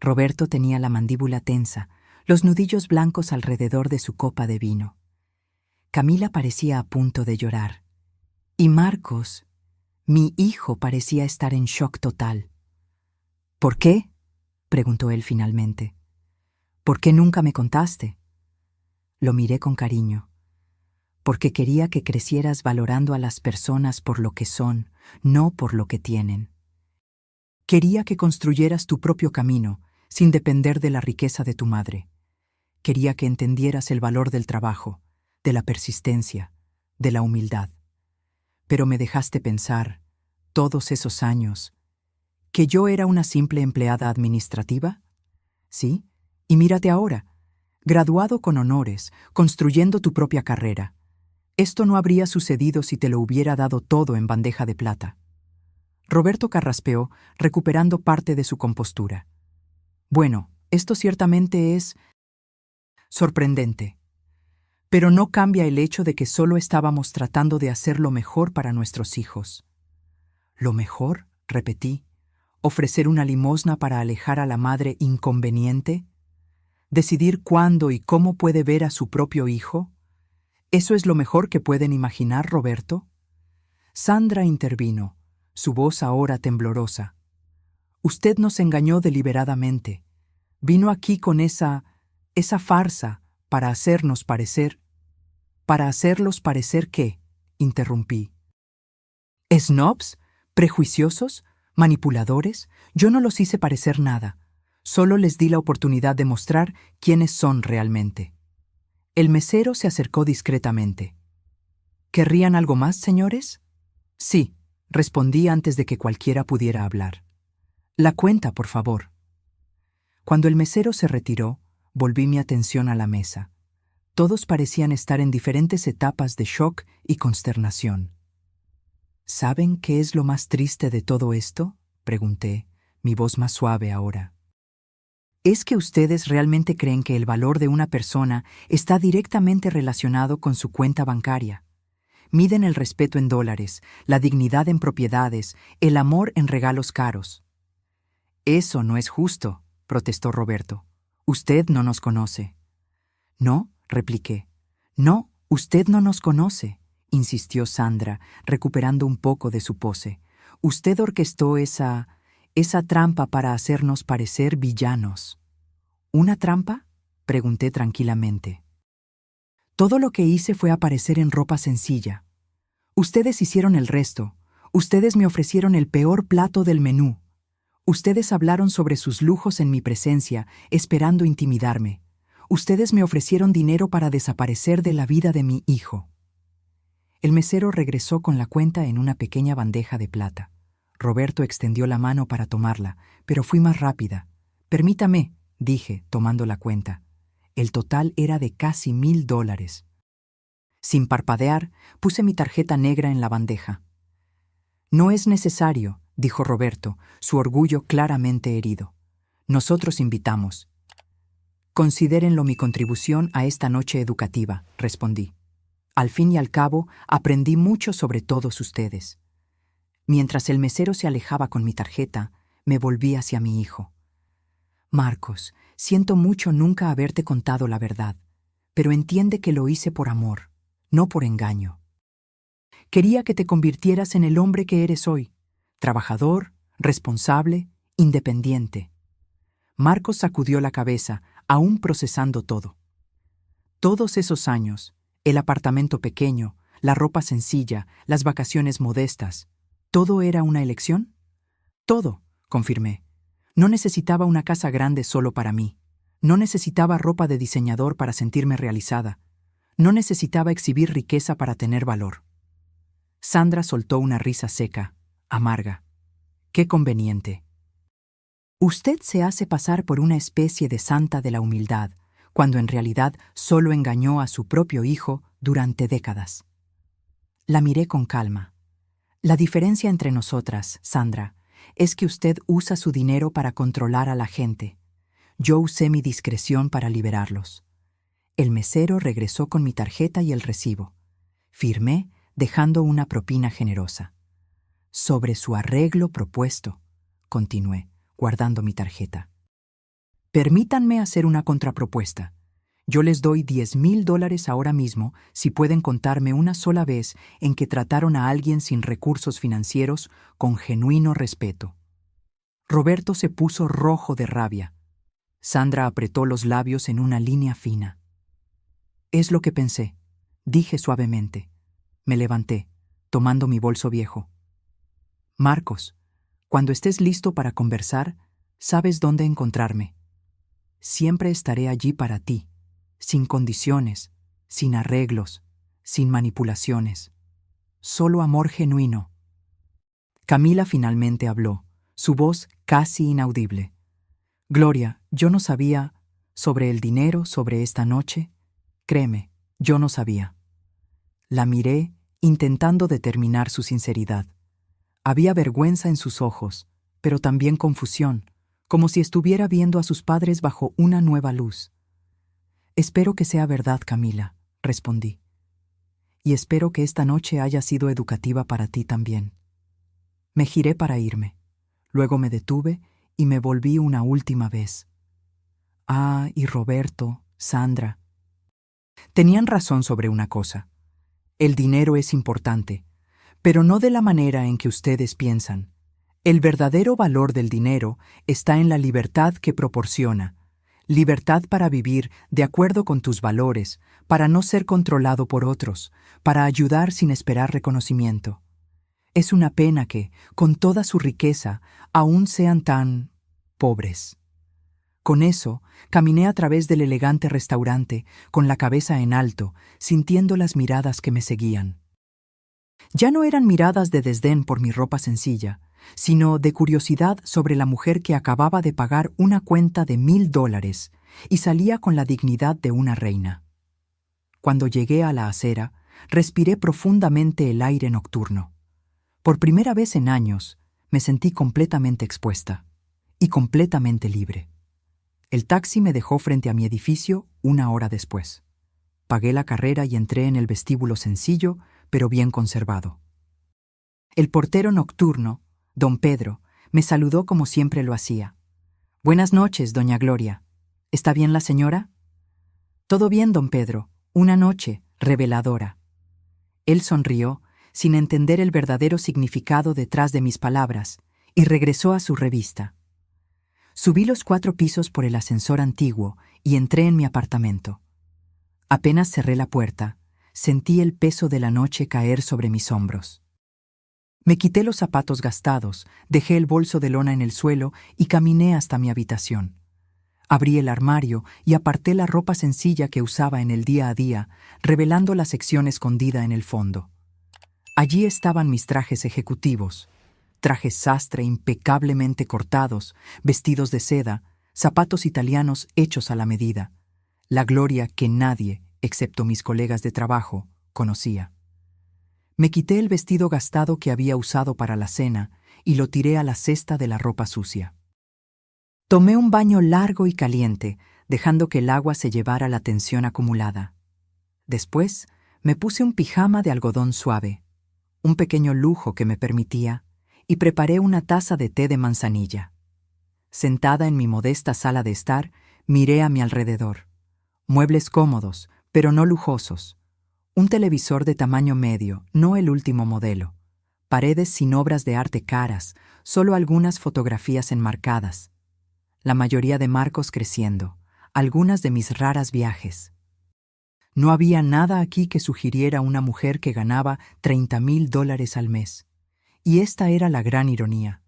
Roberto tenía la mandíbula tensa, los nudillos blancos alrededor de su copa de vino. Camila parecía a punto de llorar. Y Marcos, mi hijo, parecía estar en shock total. «¿Por qué?», preguntó él finalmente. «¿Por qué nunca me contaste?» Lo miré con cariño. «Porque quería que crecieras valorando a las personas por lo que son, no por lo que tienen. Quería que construyeras tu propio camino, sin depender de la riqueza de tu madre. Quería que entendieras el valor del trabajo, de la persistencia, de la humildad. Pero me dejaste pensar, todos esos años, ¿que yo era una simple empleada administrativa? Sí, y mírate ahora, graduado con honores, construyendo tu propia carrera. Esto no habría sucedido si te lo hubiera dado todo en bandeja de plata. Roberto carraspeó, recuperando parte de su compostura. Bueno, esto ciertamente es sorprendente. Pero no cambia el hecho de que solo estábamos tratando de hacer lo mejor para nuestros hijos. ¿Lo mejor?, repetí. ¿Ofrecer una limosna para alejar a la madre inconveniente? ¿Decidir cuándo y cómo puede ver a su propio hijo? ¿Eso es lo mejor que pueden imaginar, Roberto? Sandra intervino, su voz ahora temblorosa. Usted nos engañó deliberadamente. Vino aquí con esa farsa para hacernos parecer. ¿Para hacerlos parecer qué?, interrumpí. ¿Snobs? ¿Prejuiciosos? ¿Manipuladores? Yo no los hice parecer nada. Solo les di la oportunidad de mostrar quiénes son realmente. El mesero se acercó discretamente. ¿Querrían algo más, señores? Sí, respondí antes de que cualquiera pudiera hablar. La cuenta, por favor. Cuando el mesero se retiró, volví mi atención a la mesa. Todos parecían estar en diferentes etapas de shock y consternación. ¿Saben qué es lo más triste de todo esto?, pregunté, mi voz más suave ahora. ¿Es que ustedes realmente creen que el valor de una persona está directamente relacionado con su cuenta bancaria? Miden el respeto en dólares, la dignidad en propiedades, el amor en regalos caros. Eso no es justo, protestó Roberto. Usted no nos conoce. No, repliqué. No, usted no nos conoce, insistió Sandra, recuperando un poco de su pose. Usted orquestó esa trampa para hacernos parecer villanos. ¿Una trampa?, pregunté tranquilamente. Todo lo que hice fue aparecer en ropa sencilla. Ustedes hicieron el resto. Ustedes me ofrecieron el peor plato del menú. Ustedes hablaron sobre sus lujos en mi presencia, esperando intimidarme. Ustedes me ofrecieron dinero para desaparecer de la vida de mi hijo. El mesero regresó con la cuenta en una pequeña bandeja de plata. Roberto extendió la mano para tomarla, pero fui más rápida. Permítame, dije, tomando la cuenta. El total era de casi $1,000. Sin parpadear, puse mi tarjeta negra en la bandeja. No es necesario, dijo Roberto, su orgullo claramente herido. Nosotros invitamos. Considérenlo mi contribución a esta noche educativa, respondí. Al fin y al cabo, aprendí mucho sobre todos ustedes. Mientras el mesero se alejaba con mi tarjeta, me volví hacia mi hijo. Marcos, siento mucho nunca haberte contado la verdad, pero entiende que lo hice por amor, no por engaño. Quería que te convirtieras en el hombre que eres hoy, trabajador, responsable, independiente. Marcos sacudió la cabeza, aún procesando todo. Todos esos años, el apartamento pequeño, la ropa sencilla, las vacaciones modestas, ¿todo era una elección? Todo, confirmé. No necesitaba una casa grande solo para mí. No necesitaba ropa de diseñador para sentirme realizada. No necesitaba exhibir riqueza para tener valor. Sandra soltó una risa seca, amarga. ¡Qué conveniente! Usted se hace pasar por una especie de santa de la humildad, cuando en realidad solo engañó a su propio hijo durante décadas. La miré con calma. La diferencia entre nosotras, Sandra, es que usted usa su dinero para controlar a la gente. Yo usé mi discreción para liberarlos. El mesero regresó con mi tarjeta y el recibo. Firmé, dejando una propina generosa. Sobre su arreglo propuesto, continué, guardando mi tarjeta. Permítanme hacer una contrapropuesta. Yo les doy $10,000 ahora mismo si pueden contarme una sola vez en que trataron a alguien sin recursos financieros con genuino respeto. Roberto se puso rojo de rabia. Sandra apretó los labios en una línea fina. Es lo que pensé, dije suavemente. Me levanté, tomando mi bolso viejo. Marcos, cuando estés listo para conversar, sabes dónde encontrarme. Siempre estaré allí para ti, sin condiciones, sin arreglos, sin manipulaciones. Solo amor genuino. Camila finalmente habló, su voz casi inaudible. Gloria, yo no sabía sobre el dinero, sobre esta noche. Créeme, yo no sabía. La miré, intentando determinar su sinceridad. Había vergüenza en sus ojos, pero también confusión, como si estuviera viendo a sus padres bajo una nueva luz. Espero que sea verdad, Camila, respondí. Y espero que esta noche haya sido educativa para ti también. Me giré para irme. Luego me detuve y me volví una última vez. Ah, y Roberto, Sandra. Tenían razón sobre una cosa. El dinero es importante, pero no de la manera en que ustedes piensan. El verdadero valor del dinero está en la libertad que proporciona. Libertad para vivir de acuerdo con tus valores, para no ser controlado por otros, para ayudar sin esperar reconocimiento. Es una pena que, con toda su riqueza, aún sean tan pobres. Con eso, caminé a través del elegante restaurante, con la cabeza en alto, sintiendo las miradas que me seguían. Ya no eran miradas de desdén por mi ropa sencilla, sino de curiosidad sobre la mujer que acababa de pagar una cuenta de $1000 y salía con la dignidad de una reina. Cuando llegué a la acera, respiré profundamente el aire nocturno. Por primera vez en años, me sentí completamente expuesta y completamente libre. El taxi me dejó frente a mi edificio 1 hora después. Pagué la carrera y entré en el vestíbulo sencillo, pero bien conservado. El portero nocturno, don Pedro, me saludó como siempre lo hacía. «Buenas noches, doña Gloria. ¿Está bien la señora?» «Todo bien, don Pedro. Una noche reveladora». Él sonrió, sin entender el verdadero significado detrás de mis palabras, y regresó a su revista. Subí los 4 pisos por el ascensor antiguo y entré en mi apartamento. Apenas cerré la puerta, sentí el peso de la noche caer sobre mis hombros. Me quité los zapatos gastados, dejé el bolso de lona en el suelo y caminé hasta mi habitación. Abrí el armario y aparté la ropa sencilla que usaba en el día a día, revelando la sección escondida en el fondo. Allí estaban mis trajes ejecutivos, trajes sastre impecablemente cortados, vestidos de seda, zapatos italianos hechos a la medida, la Gloria que nadie, excepto mis colegas de trabajo, conocía. Me quité el vestido gastado que había usado para la cena y lo tiré a la cesta de la ropa sucia. Tomé un baño largo y caliente, dejando que el agua se llevara la tensión acumulada. Después, me puse un pijama de algodón suave, un pequeño lujo que me permitía, y preparé una taza de té de manzanilla. Sentada en mi modesta sala de estar, miré a mi alrededor. Muebles cómodos, pero no lujosos. Un televisor de tamaño medio, no el último modelo. Paredes sin obras de arte caras, solo algunas fotografías enmarcadas. La mayoría de marcos creciendo, algunas de mis raras viajes. No había nada aquí que sugiriera una mujer que ganaba $30,000 al mes. Y esta era la gran ironía.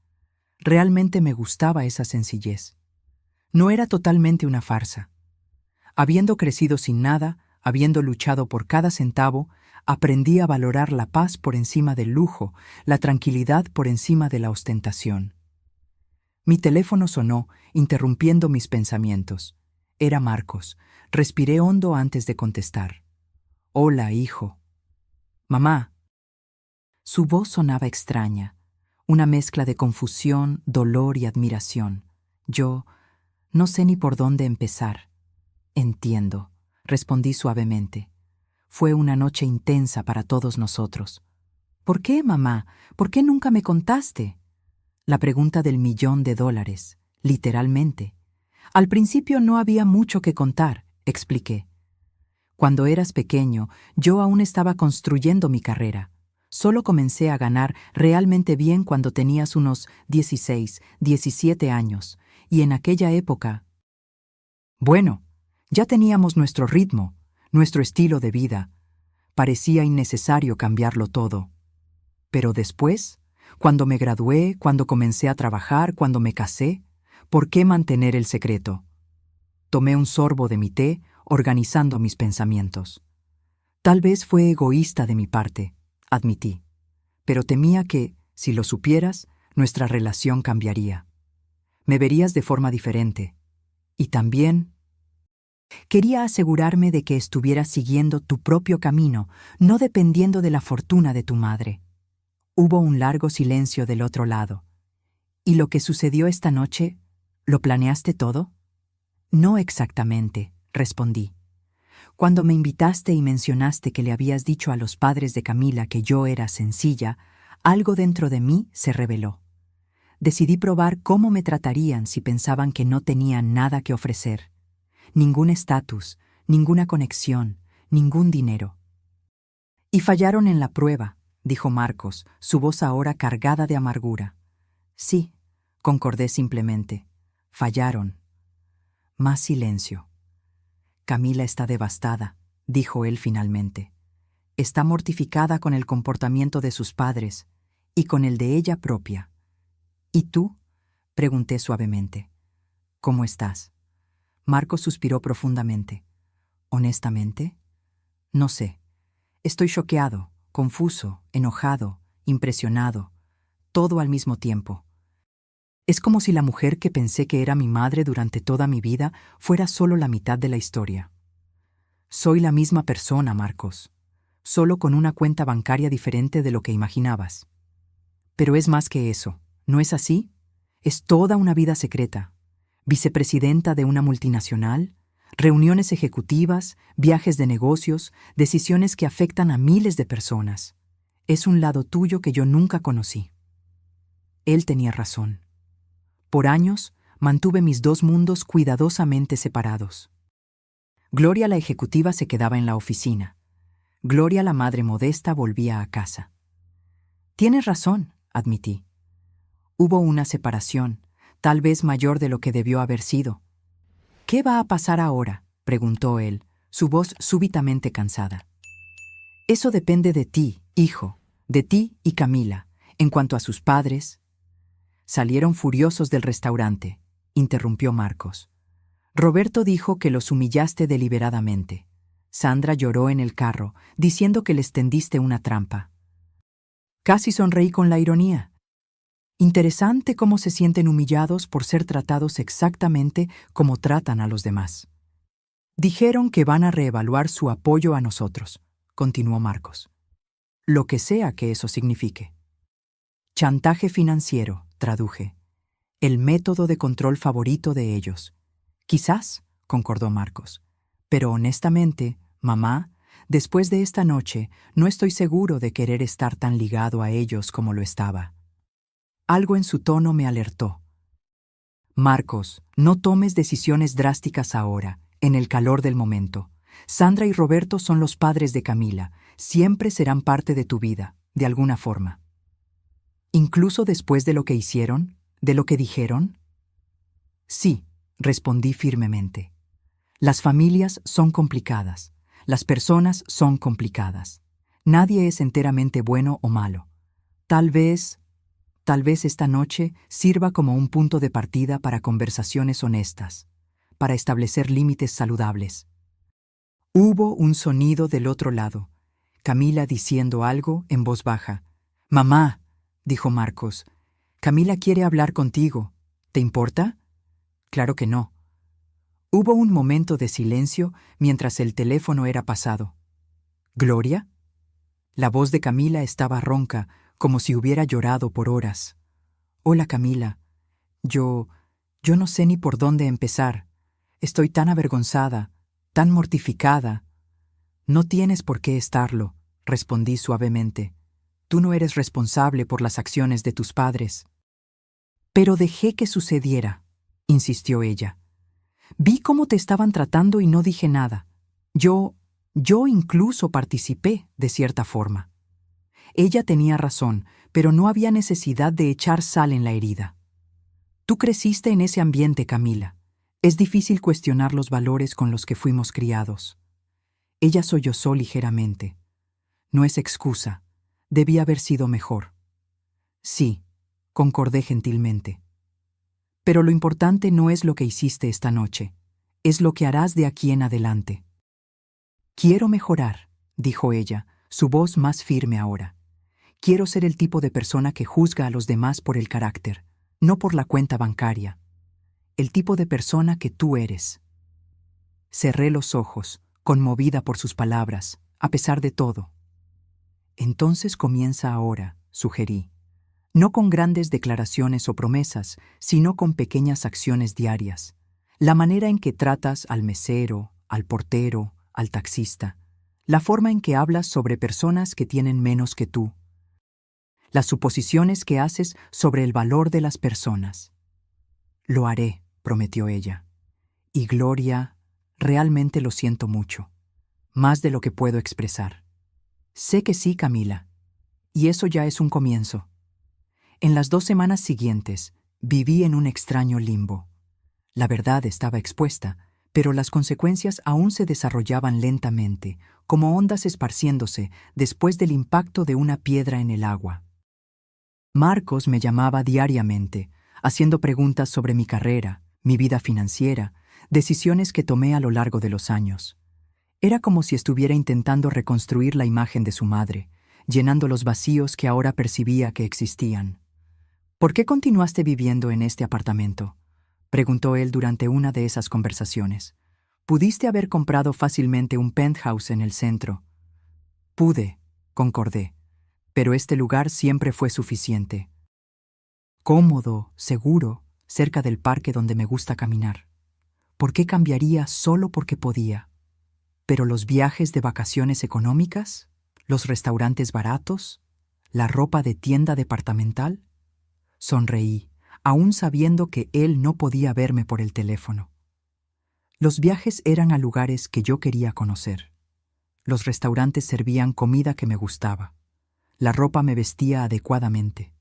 Realmente me gustaba esa sencillez. No era totalmente una farsa. Habiendo crecido sin nada, habiendo luchado por cada centavo, aprendí a valorar la paz por encima del lujo, la tranquilidad por encima de la ostentación. Mi teléfono sonó, interrumpiendo mis pensamientos. Era Marcos. Respiré hondo antes de contestar. «Hola, hijo». «Mamá». Su voz sonaba extraña, una mezcla de confusión, dolor y admiración. Yo no sé ni por dónde empezar. «Entiendo», respondí suavemente. «Fue una noche intensa para todos nosotros». «¿Por qué, mamá? ¿Por qué nunca me contaste?» La pregunta del $1,000,000, literalmente. «Al principio no había mucho que contar», expliqué. «Cuando eras pequeño, yo aún estaba construyendo mi carrera. Solo comencé a ganar realmente bien cuando tenías unos 16, 17 años, y en aquella época... Bueno, ya teníamos nuestro ritmo, nuestro estilo de vida. Parecía innecesario cambiarlo todo. Pero después, cuando me gradué, cuando comencé a trabajar, cuando me casé, ¿por qué mantener el secreto?» Tomé un sorbo de mi té, organizando mis pensamientos. Tal vez fue egoísta de mi parte, admití, pero temía que, si lo supieras, nuestra relación cambiaría. Me verías de forma diferente. Y también quería asegurarme de que estuvieras siguiendo tu propio camino, no dependiendo de la fortuna de tu madre. Hubo un largo silencio del otro lado. ¿Y lo que sucedió esta noche, lo planeaste todo? No exactamente, respondí. Cuando me invitaste y mencionaste que le habías dicho a los padres de Camila que yo era sencilla, algo dentro de mí se reveló. Decidí probar cómo me tratarían si pensaban que no tenía nada que ofrecer. Ningún estatus, ninguna conexión, ningún dinero. Y fallaron en la prueba, dijo Marcos, su voz ahora cargada de amargura. Sí, concordé simplemente. Fallaron. Más silencio. Camila está devastada, dijo él finalmente. Está mortificada con el comportamiento de sus padres y con el de ella propia. ¿Y tú? Pregunté suavemente. ¿Cómo estás? Marcos suspiró profundamente. ¿Honestamente? No sé. Estoy choqueado, confuso, enojado, impresionado, todo al mismo tiempo. Es como si la mujer que pensé que era mi madre durante toda mi vida fuera solo la mitad de la historia. Soy la misma persona, Marcos, solo con una cuenta bancaria diferente de lo que imaginabas. Pero es más que eso, ¿no es así? Es toda una vida secreta. Vicepresidenta de una multinacional, reuniones ejecutivas, viajes de negocios, decisiones que afectan a miles de personas. Es un lado tuyo que yo nunca conocí. Él tenía razón. Por años, mantuve mis dos mundos cuidadosamente separados. Gloria la ejecutiva se quedaba en la oficina. Gloria la madre modesta volvía a casa. Tienes razón, admití. Hubo una separación, tal vez mayor de lo que debió haber sido. ¿Qué va a pasar ahora?, preguntó él, su voz súbitamente cansada. Eso depende de ti, hijo, de ti y Camila. En cuanto a sus padres... Salieron furiosos del restaurante, interrumpió Marcos. Roberto dijo que los humillaste deliberadamente. Sandra lloró en el carro, diciendo que les tendiste una trampa. Casi sonreí con la ironía. Interesante cómo se sienten humillados por ser tratados exactamente como tratan a los demás. Dijeron que van a reevaluar su apoyo a nosotros, continuó Marcos. Lo que sea que eso signifique. Chantaje financiero, traduje. El método de control favorito de ellos. Quizás, concordó Marcos. Pero honestamente, mamá, después de esta noche, no estoy seguro de querer estar tan ligado a ellos como lo estaba. Algo en su tono me alertó. Marcos, no tomes decisiones drásticas ahora, en el calor del momento. Sandra y Roberto son los padres de Camila. Siempre serán parte de tu vida, de alguna forma. ¿Incluso después de lo que hicieron? ¿De lo que dijeron? Sí, respondí firmemente. Las familias son complicadas. Las personas son complicadas. Nadie es enteramente bueno o malo. Tal vez esta noche sirva como un punto de partida para conversaciones honestas, para establecer límites saludables. Hubo un sonido del otro lado, Camila diciendo algo en voz baja. «Mamá», dijo Marcos, «Camila quiere hablar contigo. ¿Te importa?» «Claro que no». Hubo un momento de silencio mientras el teléfono era pasado. «¿Gloria?» La voz de Camila estaba ronca, como si hubiera llorado por horas. «Hola, Camila. Yo no sé ni por dónde empezar. Estoy tan avergonzada, tan mortificada». «No tienes por qué estarlo», respondí suavemente. «Tú no eres responsable por las acciones de tus padres». «Pero dejé que sucediera», insistió ella. «Vi cómo te estaban tratando y no dije nada. Yo incluso participé, de cierta forma». Ella tenía razón, pero no había necesidad de echar sal en la herida. «Tú creciste en ese ambiente, Camila. Es difícil cuestionar los valores con los que fuimos criados». Ella sollozó ligeramente. «No es excusa. Debía haber sido mejor». «Sí», concordé gentilmente. «Pero lo importante no es lo que hiciste esta noche. Es lo que harás de aquí en adelante. Quiero mejorar, dijo ella, su voz más firme ahora. Quiero ser el tipo de persona que juzga a los demás por el carácter, no por la cuenta bancaria. El tipo de persona que tú eres. Cerré los ojos, conmovida por sus palabras, a pesar de todo. Entonces comienza ahora, sugerí. No con grandes declaraciones o promesas, sino con pequeñas acciones diarias. La manera en que tratas al mesero, al portero, al taxista. La forma en que hablas sobre personas que tienen menos que tú. Las suposiciones que haces sobre el valor de las personas. Lo haré, prometió ella. Y Gloria, realmente lo siento mucho. Más de lo que puedo expresar. Sé que sí, Camila. Y eso ya es un comienzo. En las 2 semanas siguientes, viví en un extraño limbo. La verdad estaba expuesta, pero las consecuencias aún se desarrollaban lentamente, como ondas esparciéndose después del impacto de una piedra en el agua. Marcos me llamaba diariamente, haciendo preguntas sobre mi carrera, mi vida financiera, decisiones que tomé a lo largo de los años. Era como si estuviera intentando reconstruir la imagen de su madre, llenando los vacíos que ahora percibía que existían. ¿Por qué continuaste viviendo en este apartamento?, preguntó él durante una de esas conversaciones. Pudiste haber comprado fácilmente un penthouse en el centro. Pude, concordé, pero este lugar siempre fue suficiente. Cómodo, seguro, cerca del parque donde me gusta caminar. ¿Por qué cambiaría solo porque podía? ¿Pero los viajes de vacaciones económicas? ¿Los restaurantes baratos? ¿La ropa de tienda departamental? Sonreí, aún sabiendo que él no podía verme por el teléfono. Los viajes eran a lugares que yo quería conocer. Los restaurantes servían comida que me gustaba. La ropa me vestía adecuadamente.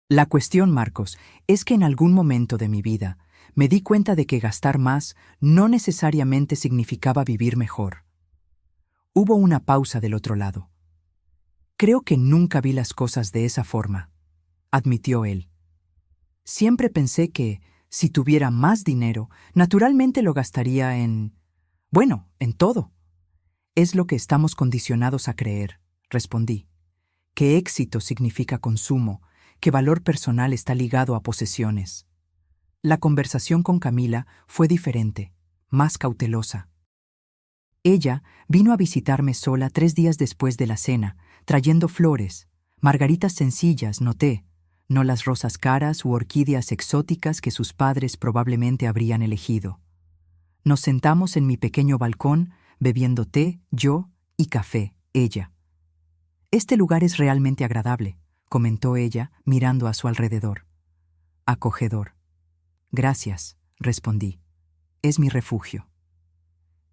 La cuestión, Marcos, es que en algún momento de mi vida me di cuenta de que gastar más no necesariamente significaba vivir mejor. Hubo una pausa del otro lado. Creo que nunca vi las cosas de esa forma, admitió él. Siempre pensé que, si tuviera más dinero, naturalmente lo gastaría en todo. Es lo que estamos condicionados a creer, respondí. Que éxito significa consumo, que valor personal está ligado a posesiones. La conversación con Camila fue diferente, más cautelosa. Ella vino a visitarme sola 3 días después de la cena, trayendo flores, margaritas sencillas, noté, no las rosas caras u orquídeas exóticas que sus padres probablemente habrían elegido. Nos sentamos en mi pequeño balcón, bebiendo té, yo, y café, ella. Este lugar es realmente agradable, comentó ella, mirando a su alrededor. Acogedor. Gracias, respondí. Es mi refugio.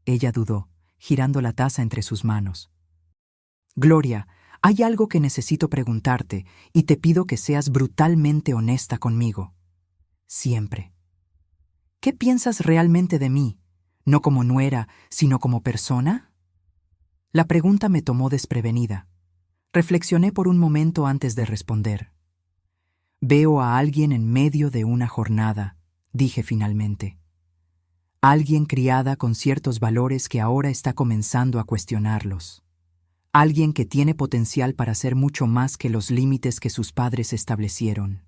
Ella dudó, girando la taza entre sus manos. Gloria, hay algo que necesito preguntarte y te pido que seas brutalmente honesta conmigo. Siempre. ¿Qué piensas realmente de mí? No como nuera, sino como persona. La pregunta me tomó desprevenida. Reflexioné por un momento antes de responder. Veo a alguien en medio de una jornada, dije finalmente. Alguien criada con ciertos valores que ahora está comenzando a cuestionarlos. Alguien que tiene potencial para ser mucho más que los límites que sus padres establecieron.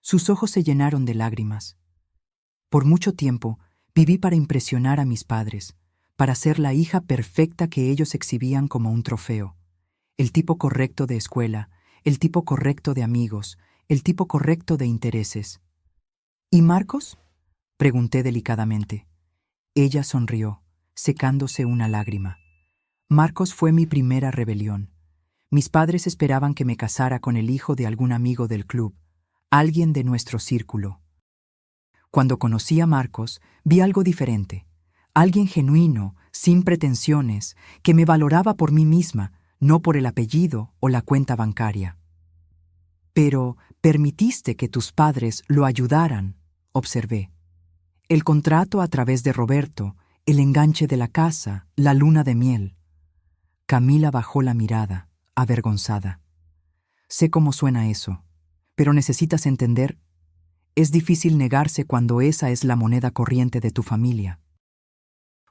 Sus ojos se llenaron de lágrimas. Por mucho tiempo viví para impresionar a mis padres, para ser la hija perfecta que ellos exhibían como un trofeo. El tipo correcto de escuela, el tipo correcto de amigos, el tipo correcto de intereses. ¿Y Marcos?, pregunté delicadamente. Ella sonrió, secándose una lágrima. Marcos fue mi primera rebelión. Mis padres esperaban que me casara con el hijo de algún amigo del club, alguien de nuestro círculo. Cuando conocí a Marcos, vi algo diferente. Alguien genuino, sin pretensiones, que me valoraba por mí misma, no por el apellido o la cuenta bancaria. Pero permitiste que tus padres lo ayudaran, observé. El contrato a través de Roberto, el enganche de la casa, la luna de miel. Camila bajó la mirada, avergonzada. Sé cómo suena eso, pero necesitas entender. Es difícil negarse cuando esa es la moneda corriente de tu familia.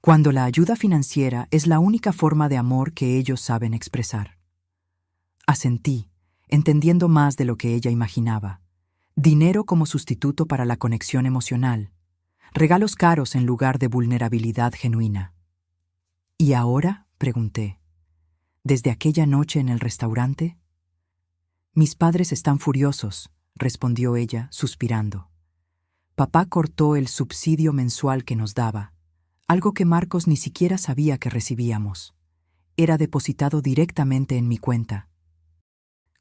Cuando la ayuda financiera es la única forma de amor que ellos saben expresar. Asentí, entendiendo más de lo que ella imaginaba. Dinero como sustituto para la conexión emocional. Regalos caros en lugar de vulnerabilidad genuina. ¿Y ahora?, pregunté. ¿Desde aquella noche en el restaurante? Mis padres están furiosos, respondió ella, suspirando. Papá cortó el subsidio mensual que nos daba, algo que Marcos ni siquiera sabía que recibíamos. Era depositado directamente en mi cuenta.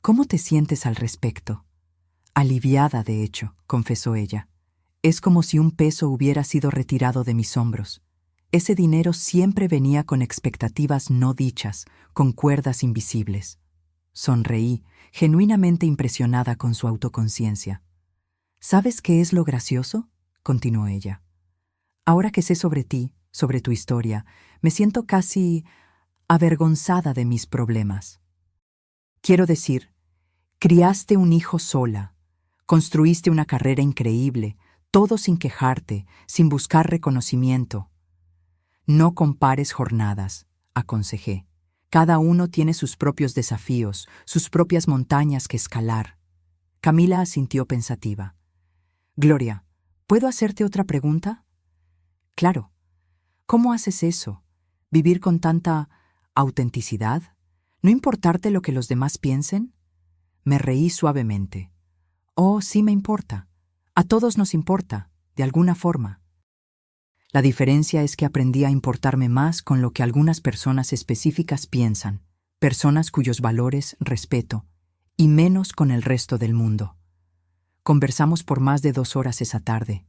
¿Cómo te sientes al respecto? Aliviada, de hecho, confesó ella. Es como si un peso hubiera sido retirado de mis hombros. Ese dinero siempre venía con expectativas no dichas, con cuerdas invisibles. Sonreí, genuinamente impresionada con su autoconciencia. ¿Sabes qué es lo gracioso?, continuó ella. Ahora que sé sobre ti, sobre tu historia, me siento casi avergonzada de mis problemas. Quiero decir, criaste un hijo sola, construiste una carrera increíble, todo sin quejarte, sin buscar reconocimiento. No compares jornadas, aconsejé. Cada uno tiene sus propios desafíos, sus propias montañas que escalar. Camila asintió pensativa. Gloria, ¿puedo hacerte otra pregunta? Claro. ¿Cómo haces eso? ¿Vivir con tanta autenticidad? ¿No importarte lo que los demás piensen? Me reí suavemente. Oh, sí me importa. A todos nos importa, de alguna forma. La diferencia es que aprendí a importarme más con lo que algunas personas específicas piensan, personas cuyos valores respeto, y menos con el resto del mundo. Conversamos por más de 2 horas esa tarde.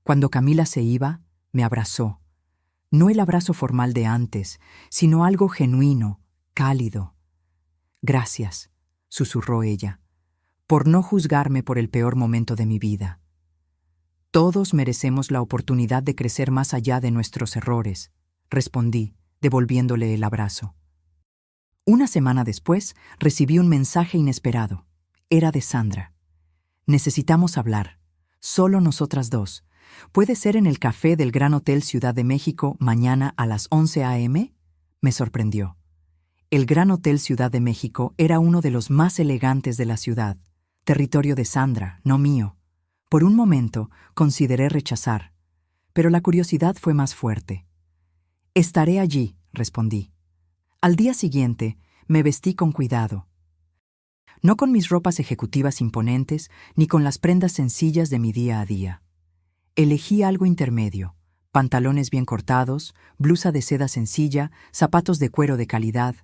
Cuando Camila se iba, me abrazó. No el abrazo formal de antes, sino algo genuino, cálido. Gracias, susurró ella, por no juzgarme por el peor momento de mi vida. Todos merecemos la oportunidad de crecer más allá de nuestros errores, respondí, devolviéndole el abrazo. Una semana después, recibí un mensaje inesperado. Era de Sandra. Necesitamos hablar, solo nosotras dos. ¿Puede ser en el café del Gran Hotel Ciudad de México mañana a las 11 a.m.? Me sorprendió. El Gran Hotel Ciudad de México era uno de los más elegantes de la ciudad, territorio de Sandra, no mío. Por un momento consideré rechazar, pero la curiosidad fue más fuerte. Estaré allí, respondí. Al día siguiente, me vestí con cuidado. No con mis ropas ejecutivas imponentes, ni con las prendas sencillas de mi día a día. Elegí algo intermedio, pantalones bien cortados, blusa de seda sencilla, zapatos de cuero de calidad,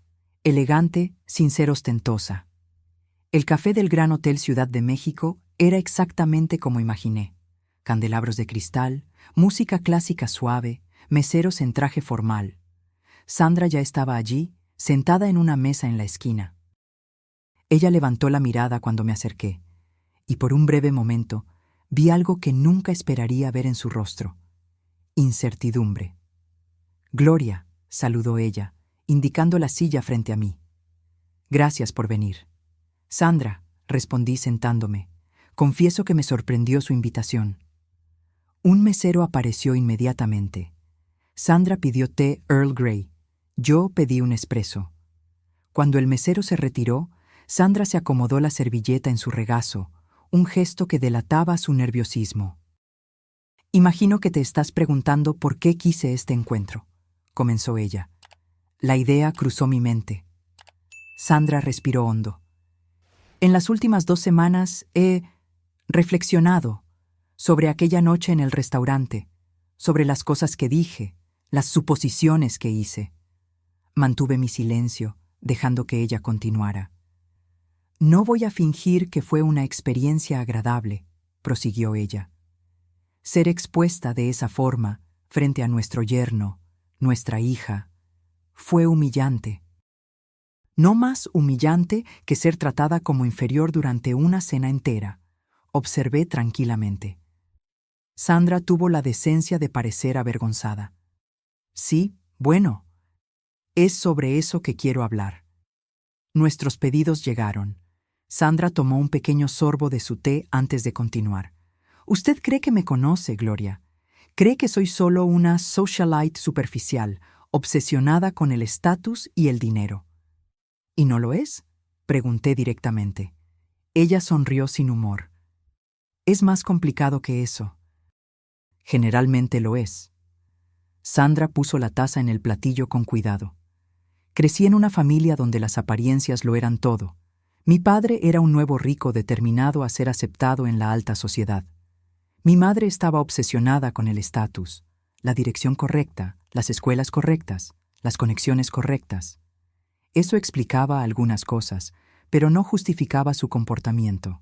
elegante sin ser ostentosa. El café del Gran Hotel Ciudad de México era exactamente como imaginé. Candelabros de cristal, música clásica suave, meseros en traje formal. Sandra ya estaba allí, sentada en una mesa en la esquina. Ella levantó la mirada cuando me acerqué, y por un breve momento vi algo que nunca esperaría ver en su rostro. Incertidumbre. Gloria, saludó ella, indicando la silla frente a mí. Gracias por venir. Sandra, respondí sentándome. Confieso que me sorprendió su invitación. Un mesero apareció inmediatamente. Sandra pidió té Earl Grey. Yo pedí un espresso. Cuando el mesero se retiró, Sandra se acomodó la servilleta en su regazo, un gesto que delataba su nerviosismo. Imagino que te estás preguntando por qué quise este encuentro, comenzó ella. La idea cruzó mi mente. Sandra respiró hondo. En las últimas 2 semanas he reflexionado sobre aquella noche en el restaurante, sobre las cosas que dije, las suposiciones que hice. Mantuve mi silencio, dejando que ella continuara. No voy a fingir que fue una experiencia agradable, prosiguió ella. Ser expuesta de esa forma, frente a nuestro yerno, nuestra hija, fue humillante. No más humillante que ser tratada como inferior durante una cena entera, observé tranquilamente. Sandra tuvo la decencia de parecer avergonzada. Sí, bueno, es sobre eso que quiero hablar. Nuestros pedidos llegaron. Sandra tomó un pequeño sorbo de su té antes de continuar. Usted cree que me conoce, Gloria. Cree que soy solo una socialite superficial, obsesionada con el estatus y el dinero. ¿Y no lo es?, pregunté directamente. Ella sonrió sin humor. Es más complicado que eso. Generalmente lo es. Sandra puso la taza en el platillo con cuidado. Crecí en una familia donde las apariencias lo eran todo. Mi padre era un nuevo rico determinado a ser aceptado en la alta sociedad. Mi madre estaba obsesionada con el estatus, la dirección correcta, las escuelas correctas, las conexiones correctas. Eso explicaba algunas cosas, pero no justificaba su comportamiento.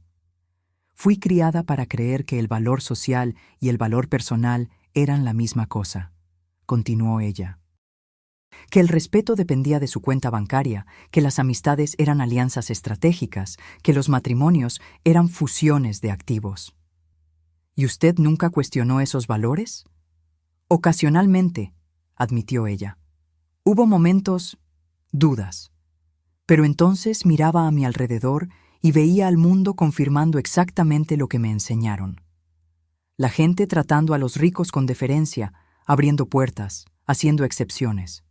Fui criada para creer que el valor social y el valor personal eran la misma cosa, continuó ella. Que el respeto dependía de su cuenta bancaria, que las amistades eran alianzas estratégicas, que los matrimonios eran fusiones de activos. ¿Y usted nunca cuestionó esos valores? Ocasionalmente, admitió ella. Hubo momentos, dudas. Pero entonces miraba a mi alrededor y veía al mundo confirmando exactamente lo que me enseñaron. La gente tratando a los ricos con deferencia, abriendo puertas, haciendo excepciones.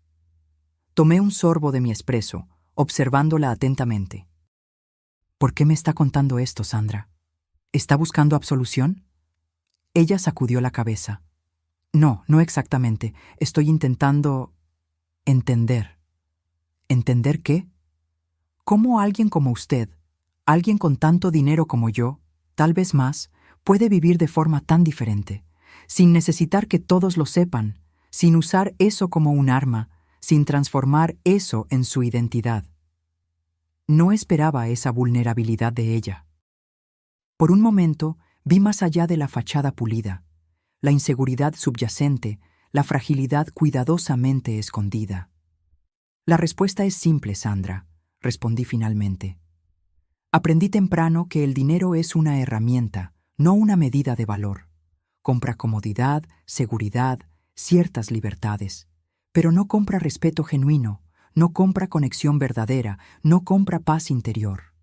Tomé un sorbo de mi espresso, observándola atentamente. ¿Por qué me está contando esto, Sandra? ¿Está buscando absolución? Ella sacudió la cabeza. No, no exactamente. Estoy intentando entender. ¿Entender qué? ¿Cómo alguien como usted, alguien con tanto dinero como yo, tal vez más, puede vivir de forma tan diferente, sin necesitar que todos lo sepan, sin usar eso como un arma, sin transformar eso en su identidad? No esperaba esa vulnerabilidad de ella. Por un momento, vi más allá de la fachada pulida, la inseguridad subyacente, la fragilidad cuidadosamente escondida. La respuesta es simple, Sandra, respondí finalmente. Aprendí temprano que el dinero es una herramienta, no una medida de valor. Compra comodidad, seguridad, ciertas libertades, pero no compra respeto genuino, no compra conexión verdadera, no compra paz interior.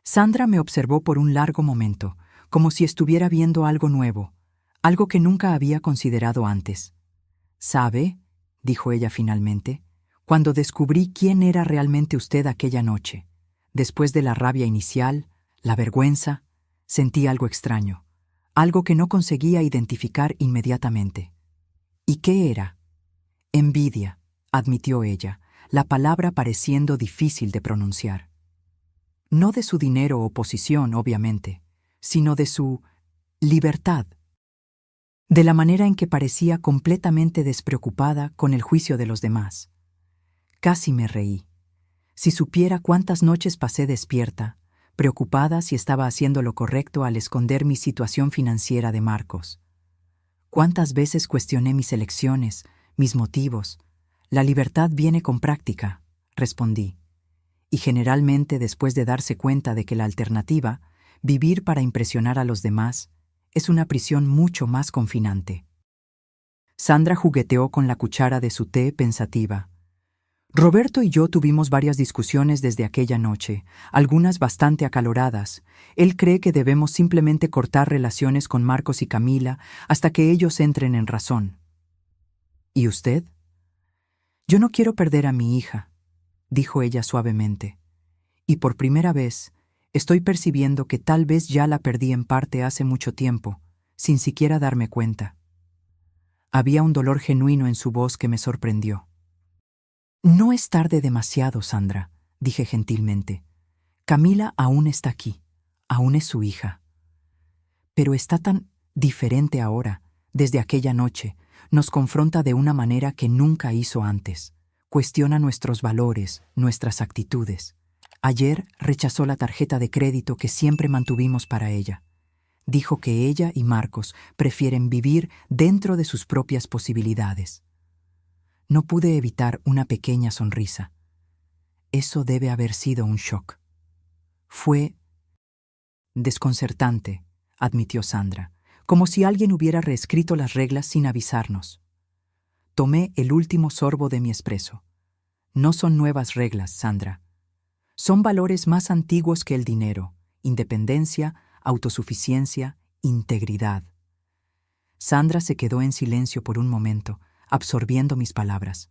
Sandra me observó por un largo momento, como si estuviera viendo algo nuevo, algo que nunca había considerado antes. ¿Sabe?, dijo ella finalmente, cuando descubrí quién era realmente usted aquella noche, después de la rabia inicial, la vergüenza, sentí algo extraño, algo que no conseguía identificar inmediatamente. ¿Y qué era? Envidia, admitió ella, la palabra pareciendo difícil de pronunciar. No de su dinero o posición, obviamente, sino de su libertad, de la manera en que parecía completamente despreocupada con el juicio de los demás. Casi me reí. Si supiera cuántas noches pasé despierta, preocupada si estaba haciendo lo correcto al esconder mi situación financiera de Marcos. Cuántas veces cuestioné mis elecciones, mis motivos. La libertad viene con práctica, respondí. Y generalmente después de darse cuenta de que la alternativa, vivir para impresionar a los demás, es una prisión mucho más confinante. Sandra jugueteó con la cuchara de su té pensativa. Roberto y yo tuvimos varias discusiones desde aquella noche, algunas bastante acaloradas. Él cree que debemos simplemente cortar relaciones con Marcos y Camila hasta que ellos entren en razón. ¿Y usted? Yo no quiero perder a mi hija, dijo ella suavemente. Y por primera vez, estoy percibiendo que tal vez ya la perdí en parte hace mucho tiempo, sin siquiera darme cuenta. Había un dolor genuino en su voz que me sorprendió. No es tarde demasiado, Sandra, dije gentilmente. Camila aún está aquí, aún es su hija. Pero está tan diferente ahora, desde aquella noche, nos confronta de una manera que nunca hizo antes. Cuestiona nuestros valores, nuestras actitudes. Ayer rechazó la tarjeta de crédito que siempre mantuvimos para ella. Dijo que ella y Marcos prefieren vivir dentro de sus propias posibilidades. No pude evitar una pequeña sonrisa. Eso debe haber sido un shock. Fue desconcertante, admitió Sandra, como si alguien hubiera reescrito las reglas sin avisarnos. Tomé el último sorbo de mi espresso. No son nuevas reglas, Sandra. Son valores más antiguos que el dinero, independencia, autosuficiencia, integridad. Sandra se quedó en silencio por un momento, absorbiendo mis palabras.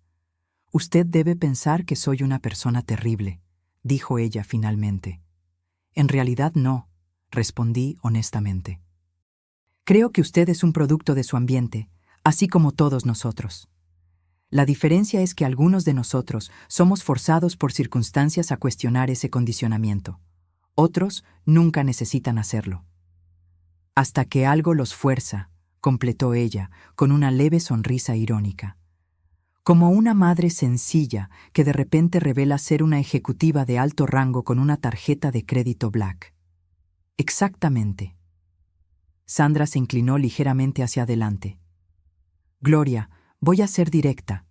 Usted debe pensar que soy una persona terrible, dijo ella finalmente. En realidad no, respondí honestamente. Creo que usted es un producto de su ambiente, así como todos nosotros. La diferencia es que algunos de nosotros somos forzados por circunstancias a cuestionar ese condicionamiento. Otros nunca necesitan hacerlo. Hasta que algo los fuerza, completó ella, con una leve sonrisa irónica. Como una madre sencilla que de repente revela ser una ejecutiva de alto rango con una tarjeta de crédito Black. Exactamente. Sandra se inclinó ligeramente hacia adelante. Gloria, voy a ser directa.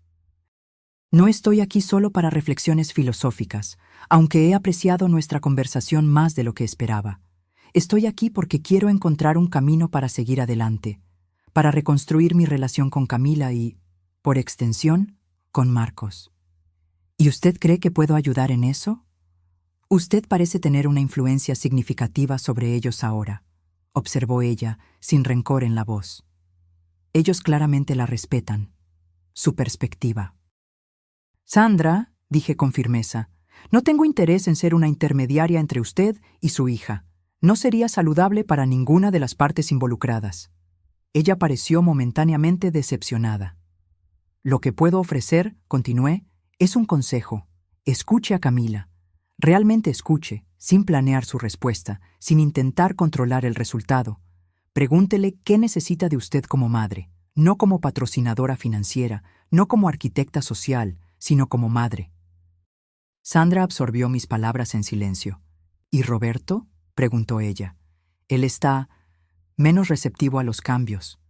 No estoy aquí solo para reflexiones filosóficas, aunque he apreciado nuestra conversación más de lo que esperaba. Estoy aquí porque quiero encontrar un camino para seguir adelante, para reconstruir mi relación con Camila y, por extensión, con Marcos. ¿Y usted cree que puedo ayudar en eso? Usted parece tener una influencia significativa sobre ellos ahora, observó ella, sin rencor en la voz. Ellos claramente la respetan. Su perspectiva. Sandra, dije con firmeza, no tengo interés en ser una intermediaria entre usted y su hija. No sería saludable para ninguna de las partes involucradas. Ella pareció momentáneamente decepcionada. Lo que puedo ofrecer, continué, es un consejo. Escuche a Camila. Realmente escuche, sin planear su respuesta, sin intentar controlar el resultado. Pregúntele qué necesita de usted como madre, no como patrocinadora financiera, no como arquitecta social, sino como madre. Sandra absorbió mis palabras en silencio. ¿Y Roberto? Preguntó ella. Él está menos receptivo a los cambios.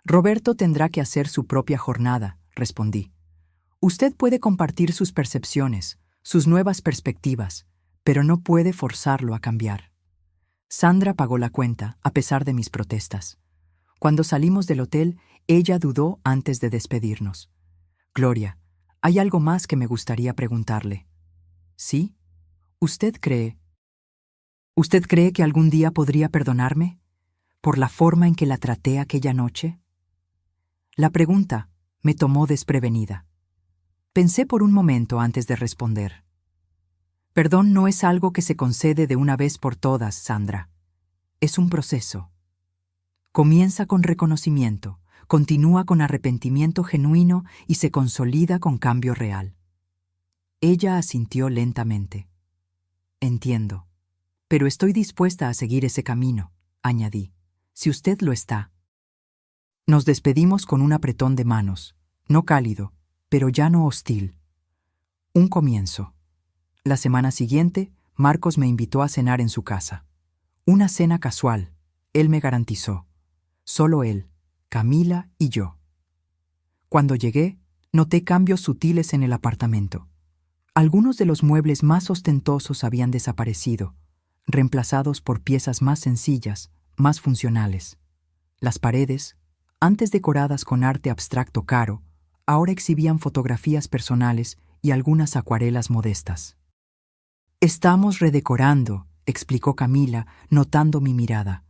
Roberto tendrá que hacer su propia jornada, respondí. Usted puede compartir sus percepciones, sus nuevas perspectivas, pero no puede forzarlo a cambiar. Sandra pagó la cuenta, a pesar de mis protestas. Cuando salimos del hotel, ella dudó antes de despedirnos. Gloria, hay algo más que me gustaría preguntarle. ¿Sí? ¿Usted cree que algún día podría perdonarme por la forma en que la traté aquella noche? La pregunta me tomó desprevenida. Pensé por un momento antes de responder. Perdón no es algo que se concede de una vez por todas, Sandra. Es un proceso. Comienza con reconocimiento, continúa con arrepentimiento genuino y se consolida con cambio real. Ella asintió lentamente. Entiendo. Pero estoy dispuesta a seguir ese camino, añadí, si usted lo está. Nos despedimos con un apretón de manos, no cálido, pero ya no hostil. Un comienzo. La semana siguiente, Marcos me invitó a cenar en su casa. Una cena casual, él me garantizó. Solo él, Camila y yo. Cuando llegué, noté cambios sutiles en el apartamento. Algunos de los muebles más ostentosos habían desaparecido, reemplazados por piezas más sencillas, más funcionales. Las paredes, antes decoradas con arte abstracto caro, ahora exhibían fotografías personales y algunas acuarelas modestas. Estamos redecorando, explicó Camila, notando mi mirada.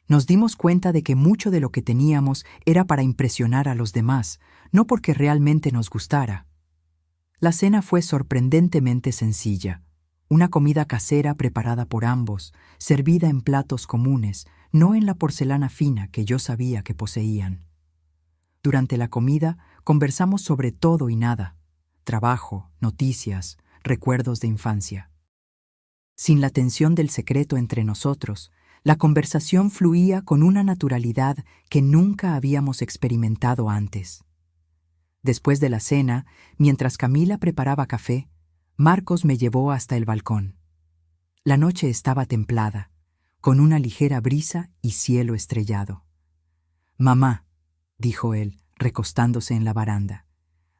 Nos dimos cuenta de que mucho de lo que teníamos era para impresionar a los demás, no porque realmente nos gustara. La cena fue sorprendentemente sencilla. Una comida casera preparada por ambos, servida en platos comunes, no en la porcelana fina que yo sabía que poseían. Durante la comida conversamos sobre todo y nada: trabajo, noticias, recuerdos de infancia. Sin la tensión del secreto entre nosotros, la conversación fluía con una naturalidad que nunca habíamos experimentado antes. Después de la cena, mientras Camila preparaba café, Marcos me llevó hasta el balcón. La noche estaba templada, con una ligera brisa y cielo estrellado. «Mamá», dijo él, recostándose en la baranda,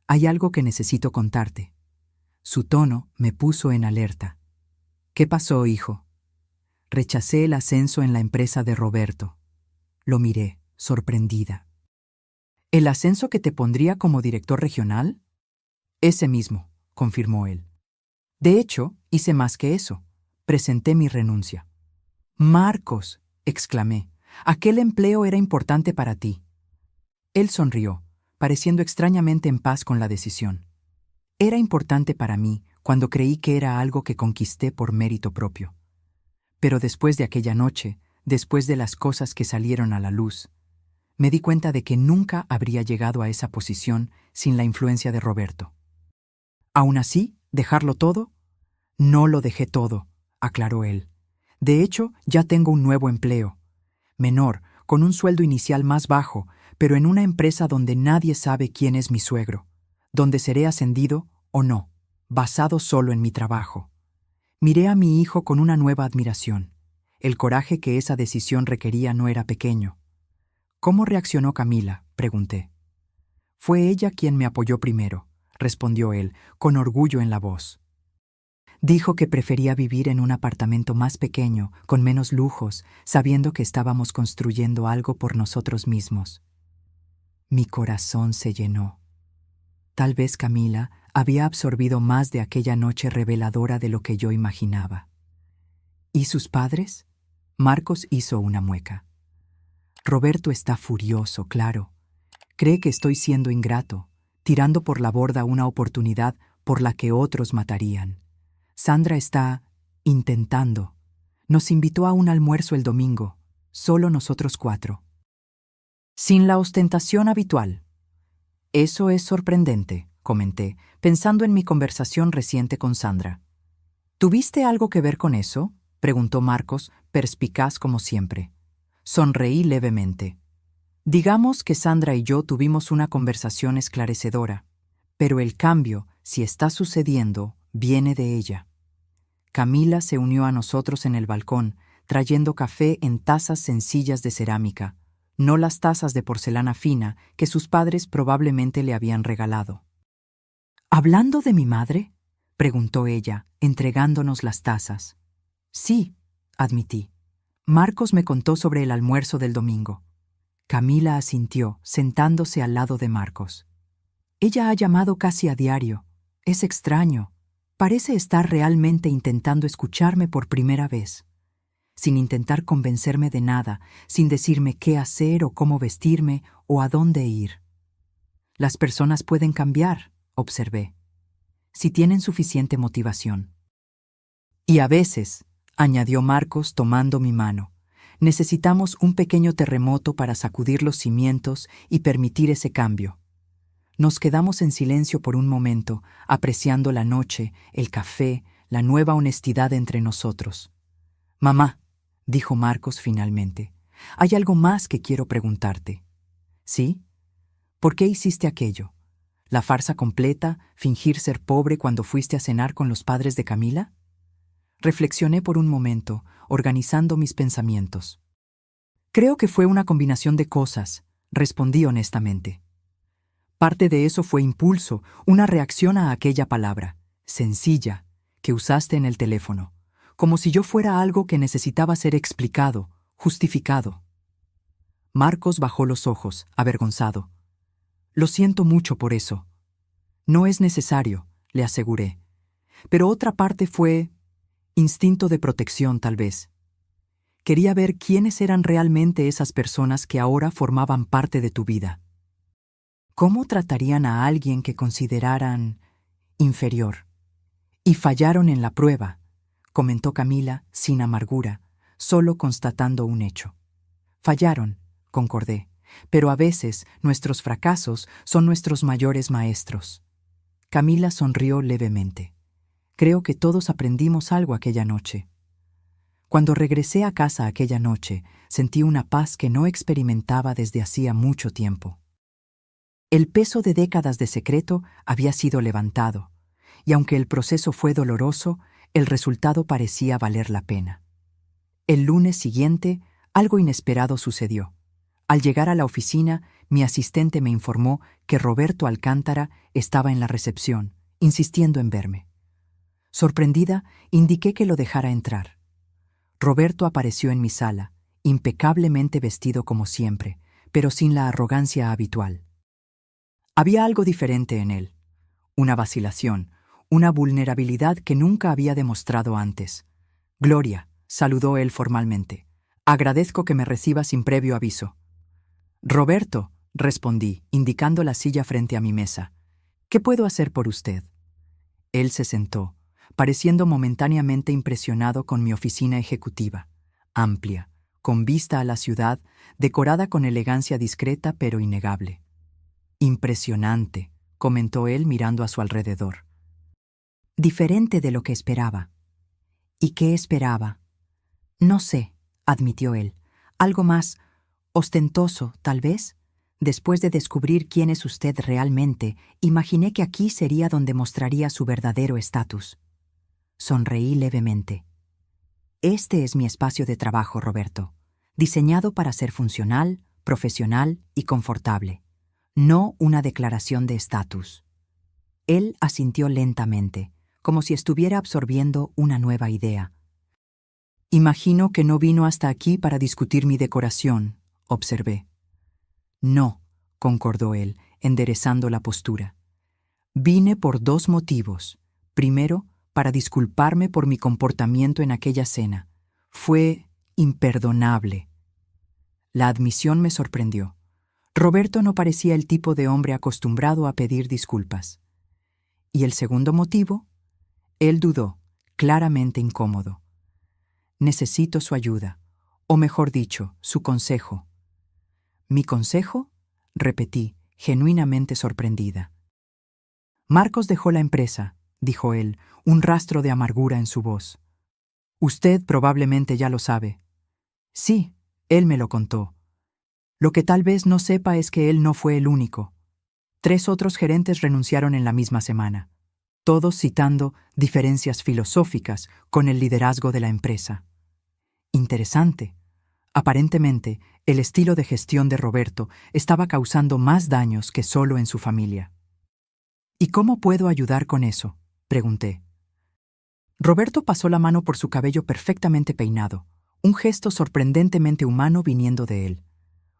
«hay algo que necesito contarte». Su tono me puso en alerta. «¿Qué pasó, hijo?» Rechacé el ascenso en la empresa de Roberto. Lo miré, sorprendida. ¿El ascenso que te pondría como director regional? Ese mismo, confirmó él. De hecho, hice más que eso. Presenté mi renuncia. Marcos, exclamé, Aquel empleo era importante para ti. Él sonrió, pareciendo extrañamente en paz con la decisión. Era importante para mí cuando creí que era algo que conquisté por mérito propio. Pero después de aquella noche, después de las cosas que salieron a la luz, me di cuenta de que nunca habría llegado a esa posición sin la influencia de Roberto. Aún así, ¿dejarlo todo? No lo dejé todo, aclaró él. De hecho, ya tengo un nuevo empleo. Menor, con un sueldo inicial más bajo, pero en una empresa donde nadie sabe quién es mi suegro, donde seré ascendido o no, basado solo en mi trabajo. Miré a mi hijo con una nueva admiración. El coraje que esa decisión requería no era pequeño. ¿Cómo reaccionó Camila?, pregunté. Fue ella quien me apoyó primero, respondió él, con orgullo en la voz. Dijo que prefería vivir en un apartamento más pequeño, con menos lujos, sabiendo que estábamos construyendo algo por nosotros mismos. Mi corazón se llenó. Tal vez Camila había absorbido más de aquella noche reveladora de lo que yo imaginaba. ¿Y sus padres? Marcos hizo una mueca. Roberto está furioso, claro. Cree que estoy siendo ingrato, tirando por la borda una oportunidad por la que otros matarían. Sandra está intentando. Nos invitó a un almuerzo el domingo, solo nosotros 4. Sin la ostentación habitual. Eso es sorprendente, comenté, pensando en mi conversación reciente con Sandra. ¿Tuviste algo que ver con eso?, preguntó Marcos, perspicaz como siempre. Sonreí levemente. Digamos que Sandra y yo tuvimos una conversación esclarecedora, pero el cambio, si está sucediendo, viene de ella. Camila se unió a nosotros en el balcón, trayendo café en tazas sencillas de cerámica, no las tazas de porcelana fina que sus padres probablemente le habían regalado. ¿Hablando de mi madre?, preguntó ella, entregándonos las tazas. Sí, admití. Marcos me contó sobre el almuerzo del domingo. Camila asintió, sentándose al lado de Marcos. Ella ha llamado casi a diario. Es extraño. Parece estar realmente intentando escucharme por primera vez. Sin intentar convencerme de nada, sin decirme qué hacer o cómo vestirme o a dónde ir. Las personas pueden cambiar, observé, si tienen suficiente motivación. Y a veces, añadió Marcos tomando mi mano, necesitamos un pequeño terremoto para sacudir los cimientos y permitir ese cambio. Nos quedamos en silencio por un momento, apreciando la noche, el café, la nueva honestidad entre nosotros. Mamá, dijo Marcos finalmente, hay algo más que quiero preguntarte. ¿Sí? ¿Por qué hiciste aquello? ¿La farsa completa, fingir ser pobre cuando fuiste a cenar con los padres de Camila? Reflexioné por un momento, organizando mis pensamientos. Creo que fue una combinación de cosas, respondí honestamente. Parte de eso fue impulso, una reacción a aquella palabra, sencilla, que usaste en el teléfono, como si yo fuera algo que necesitaba ser explicado, justificado. Marcos bajó los ojos, avergonzado. Lo siento mucho por eso. No es necesario, le aseguré. Pero otra parte fue instinto de protección, tal vez. Quería ver quiénes eran realmente esas personas que ahora formaban parte de tu vida. ¿Cómo tratarían a alguien que consideraran inferior? Y fallaron en la prueba, comentó Camila sin amargura, solo constatando un hecho. Fallaron, concordé, pero a veces nuestros fracasos son nuestros mayores maestros. Camila sonrió levemente. Creo que todos aprendimos algo aquella noche. Cuando regresé a casa aquella noche, sentí una paz que no experimentaba desde hacía mucho tiempo. El peso de décadas de secreto había sido levantado, y aunque el proceso fue doloroso, el resultado parecía valer la pena. El lunes siguiente, algo inesperado sucedió. Al llegar a la oficina, mi asistente me informó que Roberto Alcántara estaba en la recepción, insistiendo en verme. Sorprendida, indiqué que lo dejara entrar. Roberto apareció en mi sala, impecablemente vestido como siempre, pero sin la arrogancia habitual. Había algo diferente en él, una vacilación, una vulnerabilidad que nunca había demostrado antes. Gloria, saludó él formalmente. Agradezco que me reciba sin previo aviso. Roberto, respondí, indicando la silla frente a mi mesa. ¿Qué puedo hacer por usted? Él se sentó, pareciendo momentáneamente impresionado con mi oficina ejecutiva, amplia, con vista a la ciudad, decorada con elegancia discreta pero innegable. Impresionante, comentó él mirando a su alrededor. Diferente de lo que esperaba. ¿Y qué esperaba? No sé, admitió él. Algo más ostentoso, tal vez. Después de descubrir quién es usted realmente, imaginé que aquí sería donde mostraría su verdadero estatus. Sonreí levemente. Este es mi espacio de trabajo, Roberto, diseñado para ser funcional, profesional y confortable, no una declaración de estatus. Él asintió lentamente, como si estuviera absorbiendo una nueva idea. Imagino que no vino hasta aquí para discutir mi decoración, observé. No, concordó él, enderezando la postura. Vine por dos motivos. Primero, para disculparme por mi comportamiento en aquella cena. Fue imperdonable. La admisión me sorprendió. Roberto no parecía el tipo de hombre acostumbrado a pedir disculpas. ¿Y el segundo motivo? Él dudó, claramente incómodo. Necesito su ayuda, o mejor dicho, su consejo. ¿Mi consejo? Repetí, genuinamente sorprendida. Marcos dejó la empresa, dijo él, un rastro de amargura en su voz. Usted probablemente ya lo sabe. Sí, él me lo contó. Lo que tal vez no sepa es que él no fue el único. 3 otros gerentes renunciaron en la misma semana, todos citando diferencias filosóficas con el liderazgo de la empresa. Interesante. Aparentemente, el estilo de gestión de Roberto estaba causando más daños que solo en su familia. ¿Y cómo puedo ayudar con eso?, pregunté. Roberto pasó la mano por su cabello perfectamente peinado, un gesto sorprendentemente humano viniendo de él.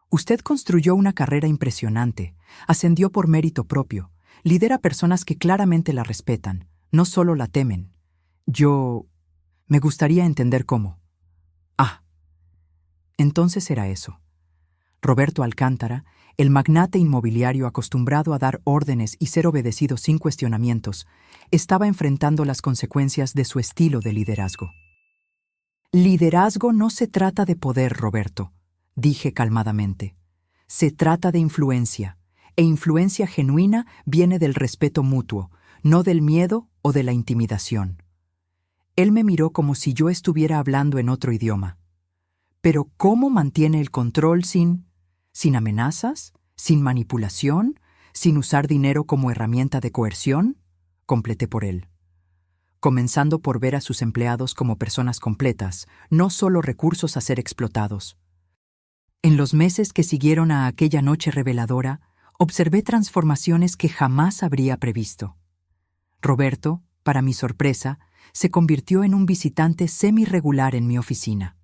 Usted construyó una carrera impresionante, ascendió por mérito propio, lidera personas que claramente la respetan, no solo la temen. Me gustaría entender cómo. Entonces era eso. Roberto Alcántara, el magnate inmobiliario acostumbrado a dar órdenes y ser obedecido sin cuestionamientos, estaba enfrentando las consecuencias de su estilo de liderazgo. Liderazgo no se trata de poder, Roberto, dije calmadamente. Se trata de influencia, e influencia genuina viene del respeto mutuo, no del miedo o de la intimidación. Él me miró como si yo estuviera hablando en otro idioma. Pero ¿cómo mantiene el control sin amenazas, sin manipulación, sin usar dinero como herramienta de coerción? Completé por él. Comenzando por ver a sus empleados como personas completas, no solo recursos a ser explotados. En los meses que siguieron a aquella noche reveladora, observé transformaciones que jamás habría previsto. Roberto, para mi sorpresa, se convirtió en un visitante semi-regular en mi oficina.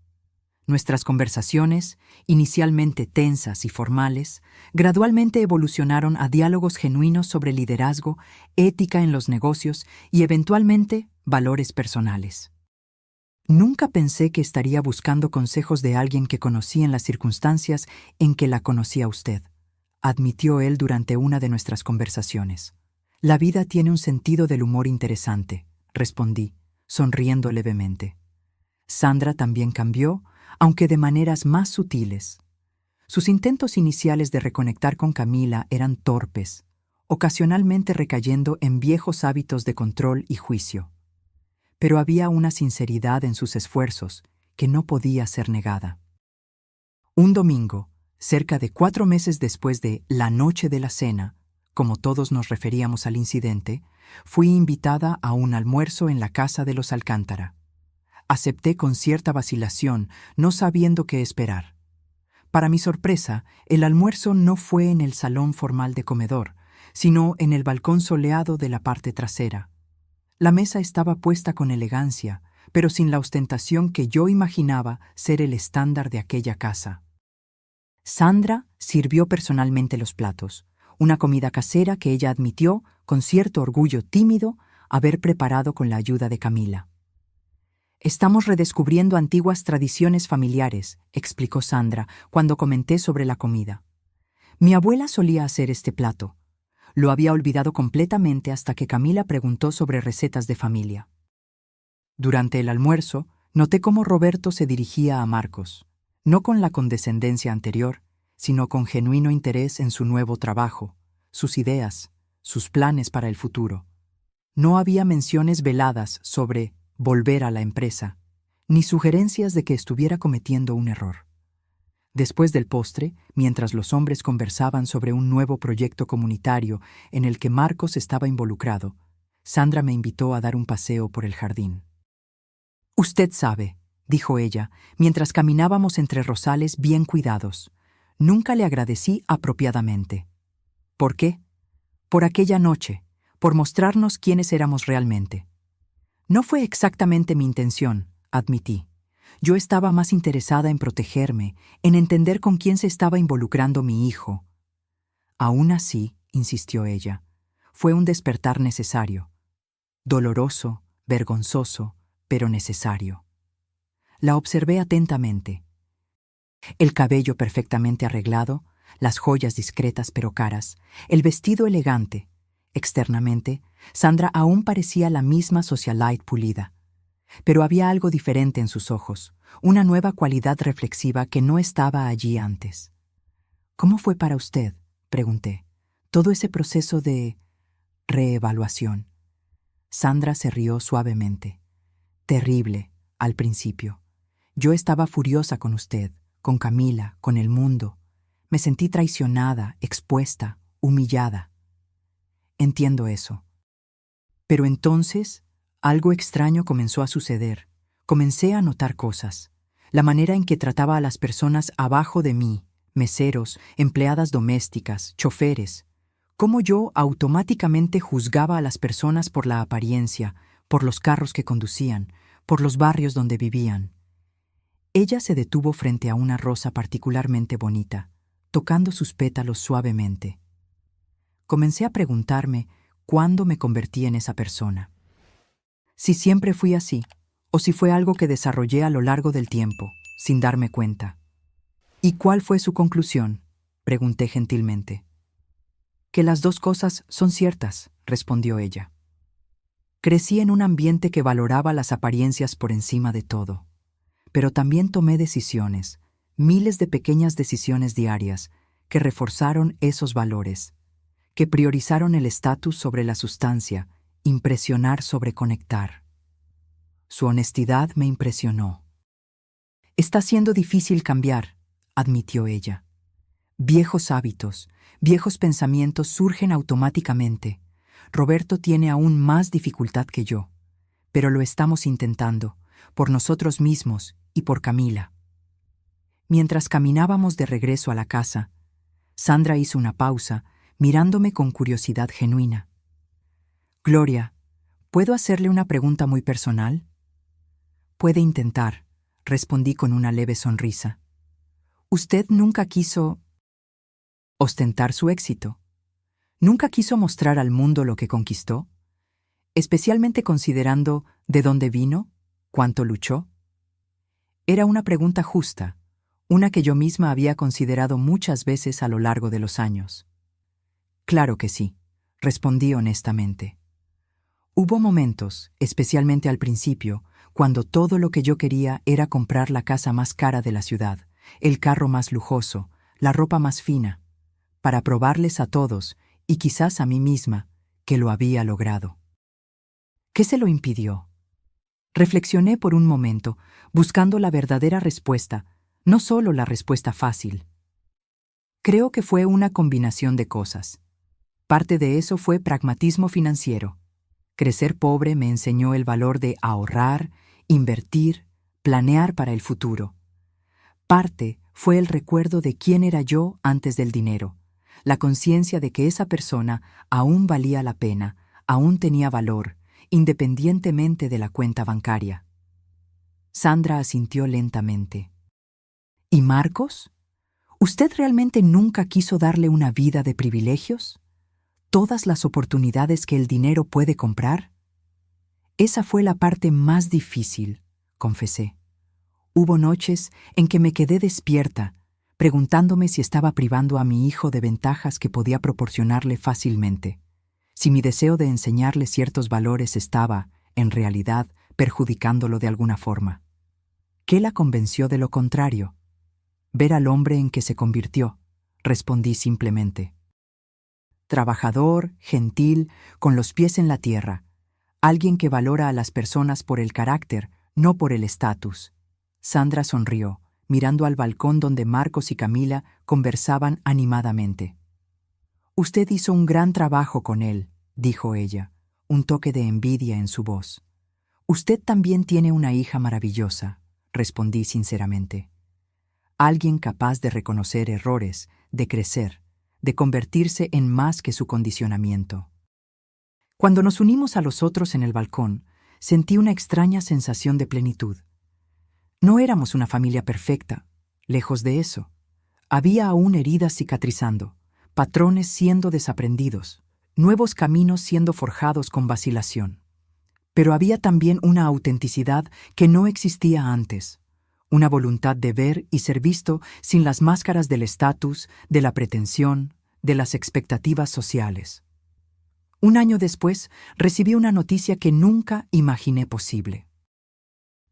Nuestras conversaciones, inicialmente tensas y formales, gradualmente evolucionaron a diálogos genuinos sobre liderazgo, ética en los negocios y, eventualmente, valores personales. Nunca pensé que estaría buscando consejos de alguien que conocí en las circunstancias en que la conocí a usted, admitió él durante una de nuestras conversaciones. La vida tiene un sentido del humor interesante, respondí, sonriendo levemente. Sandra también cambió, aunque de maneras más sutiles. Sus intentos iniciales de reconectar con Camila eran torpes, ocasionalmente recayendo en viejos hábitos de control y juicio. Pero había una sinceridad en sus esfuerzos que no podía ser negada. Un domingo, cerca de 4 meses después de la noche de la cena, como todos nos referíamos al incidente, fui invitada a un almuerzo en la casa de los Alcántara. Acepté con cierta vacilación, no sabiendo qué esperar. Para mi sorpresa, el almuerzo no fue en el salón formal de comedor, sino en el balcón soleado de la parte trasera. La mesa estaba puesta con elegancia, pero sin la ostentación que yo imaginaba ser el estándar de aquella casa. Sandra sirvió personalmente los platos, una comida casera que ella admitió, con cierto orgullo tímido, haber preparado con la ayuda de Camila. Estamos redescubriendo antiguas tradiciones familiares, explicó Sandra cuando comenté sobre la comida. Mi abuela solía hacer este plato. Lo había olvidado completamente hasta que Camila preguntó sobre recetas de familia. Durante el almuerzo, noté cómo Roberto se dirigía a Marcos, no con la condescendencia anterior, sino con genuino interés en su nuevo trabajo, sus ideas, sus planes para el futuro. No había menciones veladas sobre volver a la empresa, ni sugerencias de que estuviera cometiendo un error. Después del postre, mientras los hombres conversaban sobre un nuevo proyecto comunitario en el que Marcos estaba involucrado, Sandra me invitó a dar un paseo por el jardín. «Usted sabe», dijo ella, mientras caminábamos entre rosales bien cuidados. «Nunca le agradecí apropiadamente». «¿Por qué?» «Por aquella noche, por mostrarnos quiénes éramos realmente». «No fue exactamente mi intención», admití. Yo estaba más interesada en protegerme, en entender con quién se estaba involucrando mi hijo. Aún así, insistió ella, fue un despertar necesario. Doloroso, vergonzoso, pero necesario. La observé atentamente. El cabello perfectamente arreglado, las joyas discretas pero caras, el vestido elegante. Externamente, Sandra aún parecía la misma socialite pulida. Pero había algo diferente en sus ojos, una nueva cualidad reflexiva que no estaba allí antes. «¿Cómo fue para usted?», pregunté, «todo ese proceso de reevaluación». Sandra se rió suavemente. «Terrible, al principio. Yo estaba furiosa con usted, con Camila, con el mundo. Me sentí traicionada, expuesta, humillada. Entiendo eso. Pero entonces algo extraño comenzó a suceder. Comencé a notar cosas. La manera en que trataba a las personas abajo de mí, meseros, empleadas domésticas, choferes. Cómo yo automáticamente juzgaba a las personas por la apariencia, por los carros que conducían, por los barrios donde vivían. Ella se detuvo frente a una rosa particularmente bonita, tocando sus pétalos suavemente. Comencé a preguntarme cuándo me convertí en esa persona. Si siempre fui así, o si fue algo que desarrollé a lo largo del tiempo, sin darme cuenta. «¿Y cuál fue su conclusión?», pregunté gentilmente. «Que las dos cosas son ciertas», respondió ella. Crecí en un ambiente que valoraba las apariencias por encima de todo. Pero también tomé decisiones, miles de pequeñas decisiones diarias, que reforzaron esos valores, que priorizaron el estatus sobre la sustancia, impresionar sobre conectar. Su honestidad me impresionó. «Está siendo difícil cambiar», admitió ella. «Viejos hábitos, viejos pensamientos surgen automáticamente. Roberto tiene aún más dificultad que yo, pero lo estamos intentando, por nosotros mismos y por Camila». Mientras caminábamos de regreso a la casa, Sandra hizo una pausa, mirándome con curiosidad genuina. «Gloria, ¿puedo hacerle una pregunta muy personal?». «Puede intentar», respondí con una leve sonrisa. «¿Usted nunca quiso ostentar su éxito? ¿Nunca quiso mostrar al mundo lo que conquistó? Especialmente considerando de dónde vino, cuánto luchó». Era una pregunta justa, una que yo misma había considerado muchas veces a lo largo de los años. «Claro que sí», respondí honestamente. Hubo momentos, especialmente al principio, cuando todo lo que yo quería era comprar la casa más cara de la ciudad, el carro más lujoso, la ropa más fina, para probarles a todos, y quizás a mí misma, que lo había logrado. ¿Qué se lo impidió? Reflexioné por un momento, buscando la verdadera respuesta, no solo la respuesta fácil. Creo que fue una combinación de cosas. Parte de eso fue pragmatismo financiero. Crecer pobre me enseñó el valor de ahorrar, invertir, planear para el futuro. Parte fue el recuerdo de quién era yo antes del dinero, la conciencia de que esa persona aún valía la pena, aún tenía valor, independientemente de la cuenta bancaria. Sandra asintió lentamente. ¿Y Marcos? ¿Usted realmente nunca quiso darle una vida de privilegios? ¿Todas las oportunidades que el dinero puede comprar? Esa fue la parte más difícil, confesé. Hubo noches en que me quedé despierta, preguntándome si estaba privando a mi hijo de ventajas que podía proporcionarle fácilmente, si mi deseo de enseñarle ciertos valores estaba, en realidad, perjudicándolo de alguna forma. ¿Qué la convenció de lo contrario? Ver al hombre en que se convirtió, respondí simplemente. Trabajador, gentil, con los pies en la tierra, alguien que valora a las personas por el carácter, no por el estatus. Sandra sonrió, mirando al balcón donde Marcos y Camila conversaban animadamente. «Usted hizo un gran trabajo con él», dijo ella, un toque de envidia en su voz. «Usted también tiene una hija maravillosa», respondí sinceramente. Alguien capaz de reconocer errores, de crecer, de convertirse en más que su condicionamiento. Cuando nos unimos a los otros en el balcón, sentí una extraña sensación de plenitud. No éramos una familia perfecta, lejos de eso. Había aún heridas cicatrizando, patrones siendo desaprendidos, nuevos caminos siendo forjados con vacilación. Pero había también una autenticidad que no existía antes, una voluntad de ver y ser visto sin las máscaras del estatus, de la pretensión, de las expectativas sociales. Un año después, recibí una noticia que nunca imaginé posible.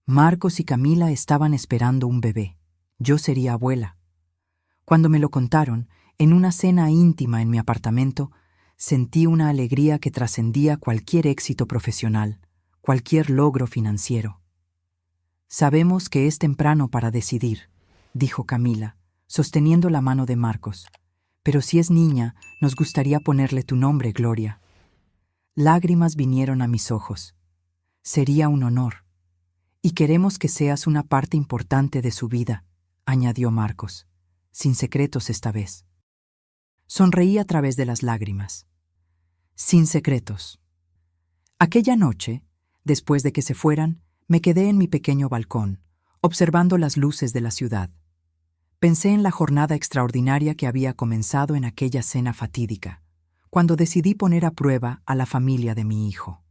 Marcos y Camila estaban esperando un bebé. Yo sería abuela. Cuando me lo contaron, en una cena íntima en mi apartamento, sentí una alegría que trascendía cualquier éxito profesional, cualquier logro financiero. «Sabemos que es temprano para decidir», dijo Camila, sosteniendo la mano de Marcos. «Pero si es niña, nos gustaría ponerle tu nombre, Gloria». Lágrimas vinieron a mis ojos. «Sería un honor. Y queremos que seas una parte importante de su vida», añadió Marcos, sin secretos esta vez. Sonreí a través de las lágrimas. Sin secretos. Aquella noche, después de que se fueran, me quedé en mi pequeño balcón, observando las luces de la ciudad. Pensé en la jornada extraordinaria que había comenzado en aquella cena fatídica, cuando decidí poner a prueba a la familia de mi hijo.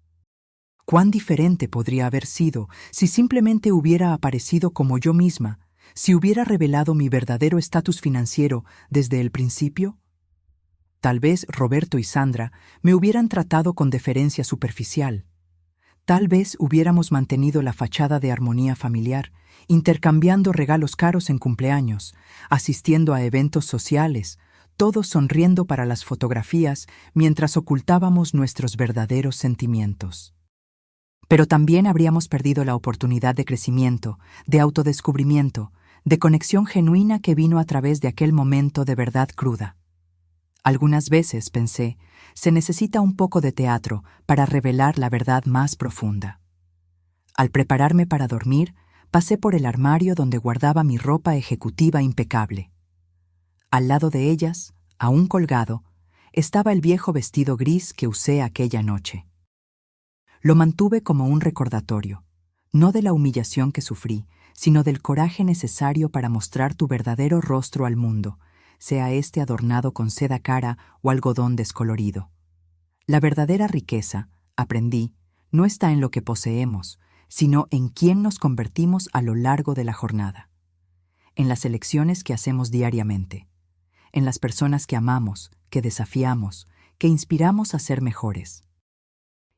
¿Cuán diferente podría haber sido si simplemente hubiera aparecido como yo misma, si hubiera revelado mi verdadero estatus financiero desde el principio? Tal vez Roberto y Sandra me hubieran tratado con deferencia superficial. Tal vez hubiéramos mantenido la fachada de armonía familiar, intercambiando regalos caros en cumpleaños, asistiendo a eventos sociales, todos sonriendo para las fotografías mientras ocultábamos nuestros verdaderos sentimientos. Pero también habríamos perdido la oportunidad de crecimiento, de autodescubrimiento, de conexión genuina que vino a través de aquel momento de verdad cruda. Algunas veces, pensé, se necesita un poco de teatro para revelar la verdad más profunda. Al prepararme para dormir, pasé por el armario donde guardaba mi ropa ejecutiva impecable. Al lado de ellas, aún colgado, estaba el viejo vestido gris que usé aquella noche. Lo mantuve como un recordatorio, no de la humillación que sufrí, sino del coraje necesario para mostrar tu verdadero rostro al mundo, sea este adornado con seda cara o algodón descolorido. La verdadera riqueza, aprendí, no está en lo que poseemos, sino en quién nos convertimos a lo largo de la jornada, en las elecciones que hacemos diariamente, en las personas que amamos, que desafiamos, que inspiramos a ser mejores.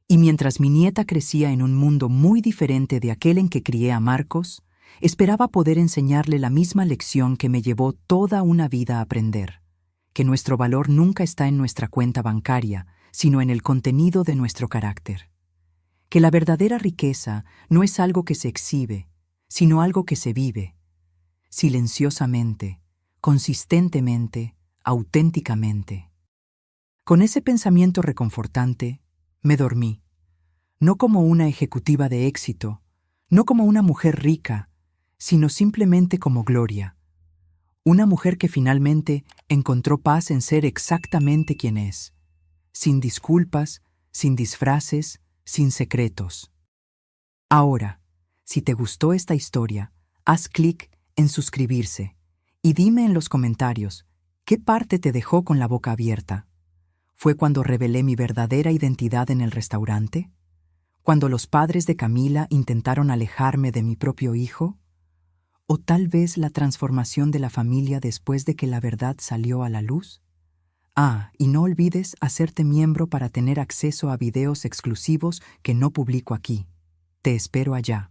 Y mientras mi nieta crecía en un mundo muy diferente de aquel en que crié a Marcos, esperaba poder enseñarle la misma lección que me llevó toda una vida a aprender, que nuestro valor nunca está en nuestra cuenta bancaria, sino en el contenido de nuestro carácter. Que la verdadera riqueza no es algo que se exhibe, sino algo que se vive, silenciosamente, consistentemente, auténticamente. Con ese pensamiento reconfortante, me dormí, no como una ejecutiva de éxito, no como una mujer rica, sino simplemente como Gloria, una mujer que finalmente encontró paz en ser exactamente quien es, sin disculpas, sin disfraces, sin secretos. Ahora, si te gustó esta historia, haz clic en suscribirse y dime en los comentarios qué parte te dejó con la boca abierta. ¿Fue cuando revelé mi verdadera identidad en el restaurante? ¿Cuando los padres de Camila intentaron alejarme de mi propio hijo? ¿O tal vez la transformación de la familia después de que la verdad salió a la luz? Ah, y no olvides hacerte miembro para tener acceso a videos exclusivos que no publico aquí. Te espero allá.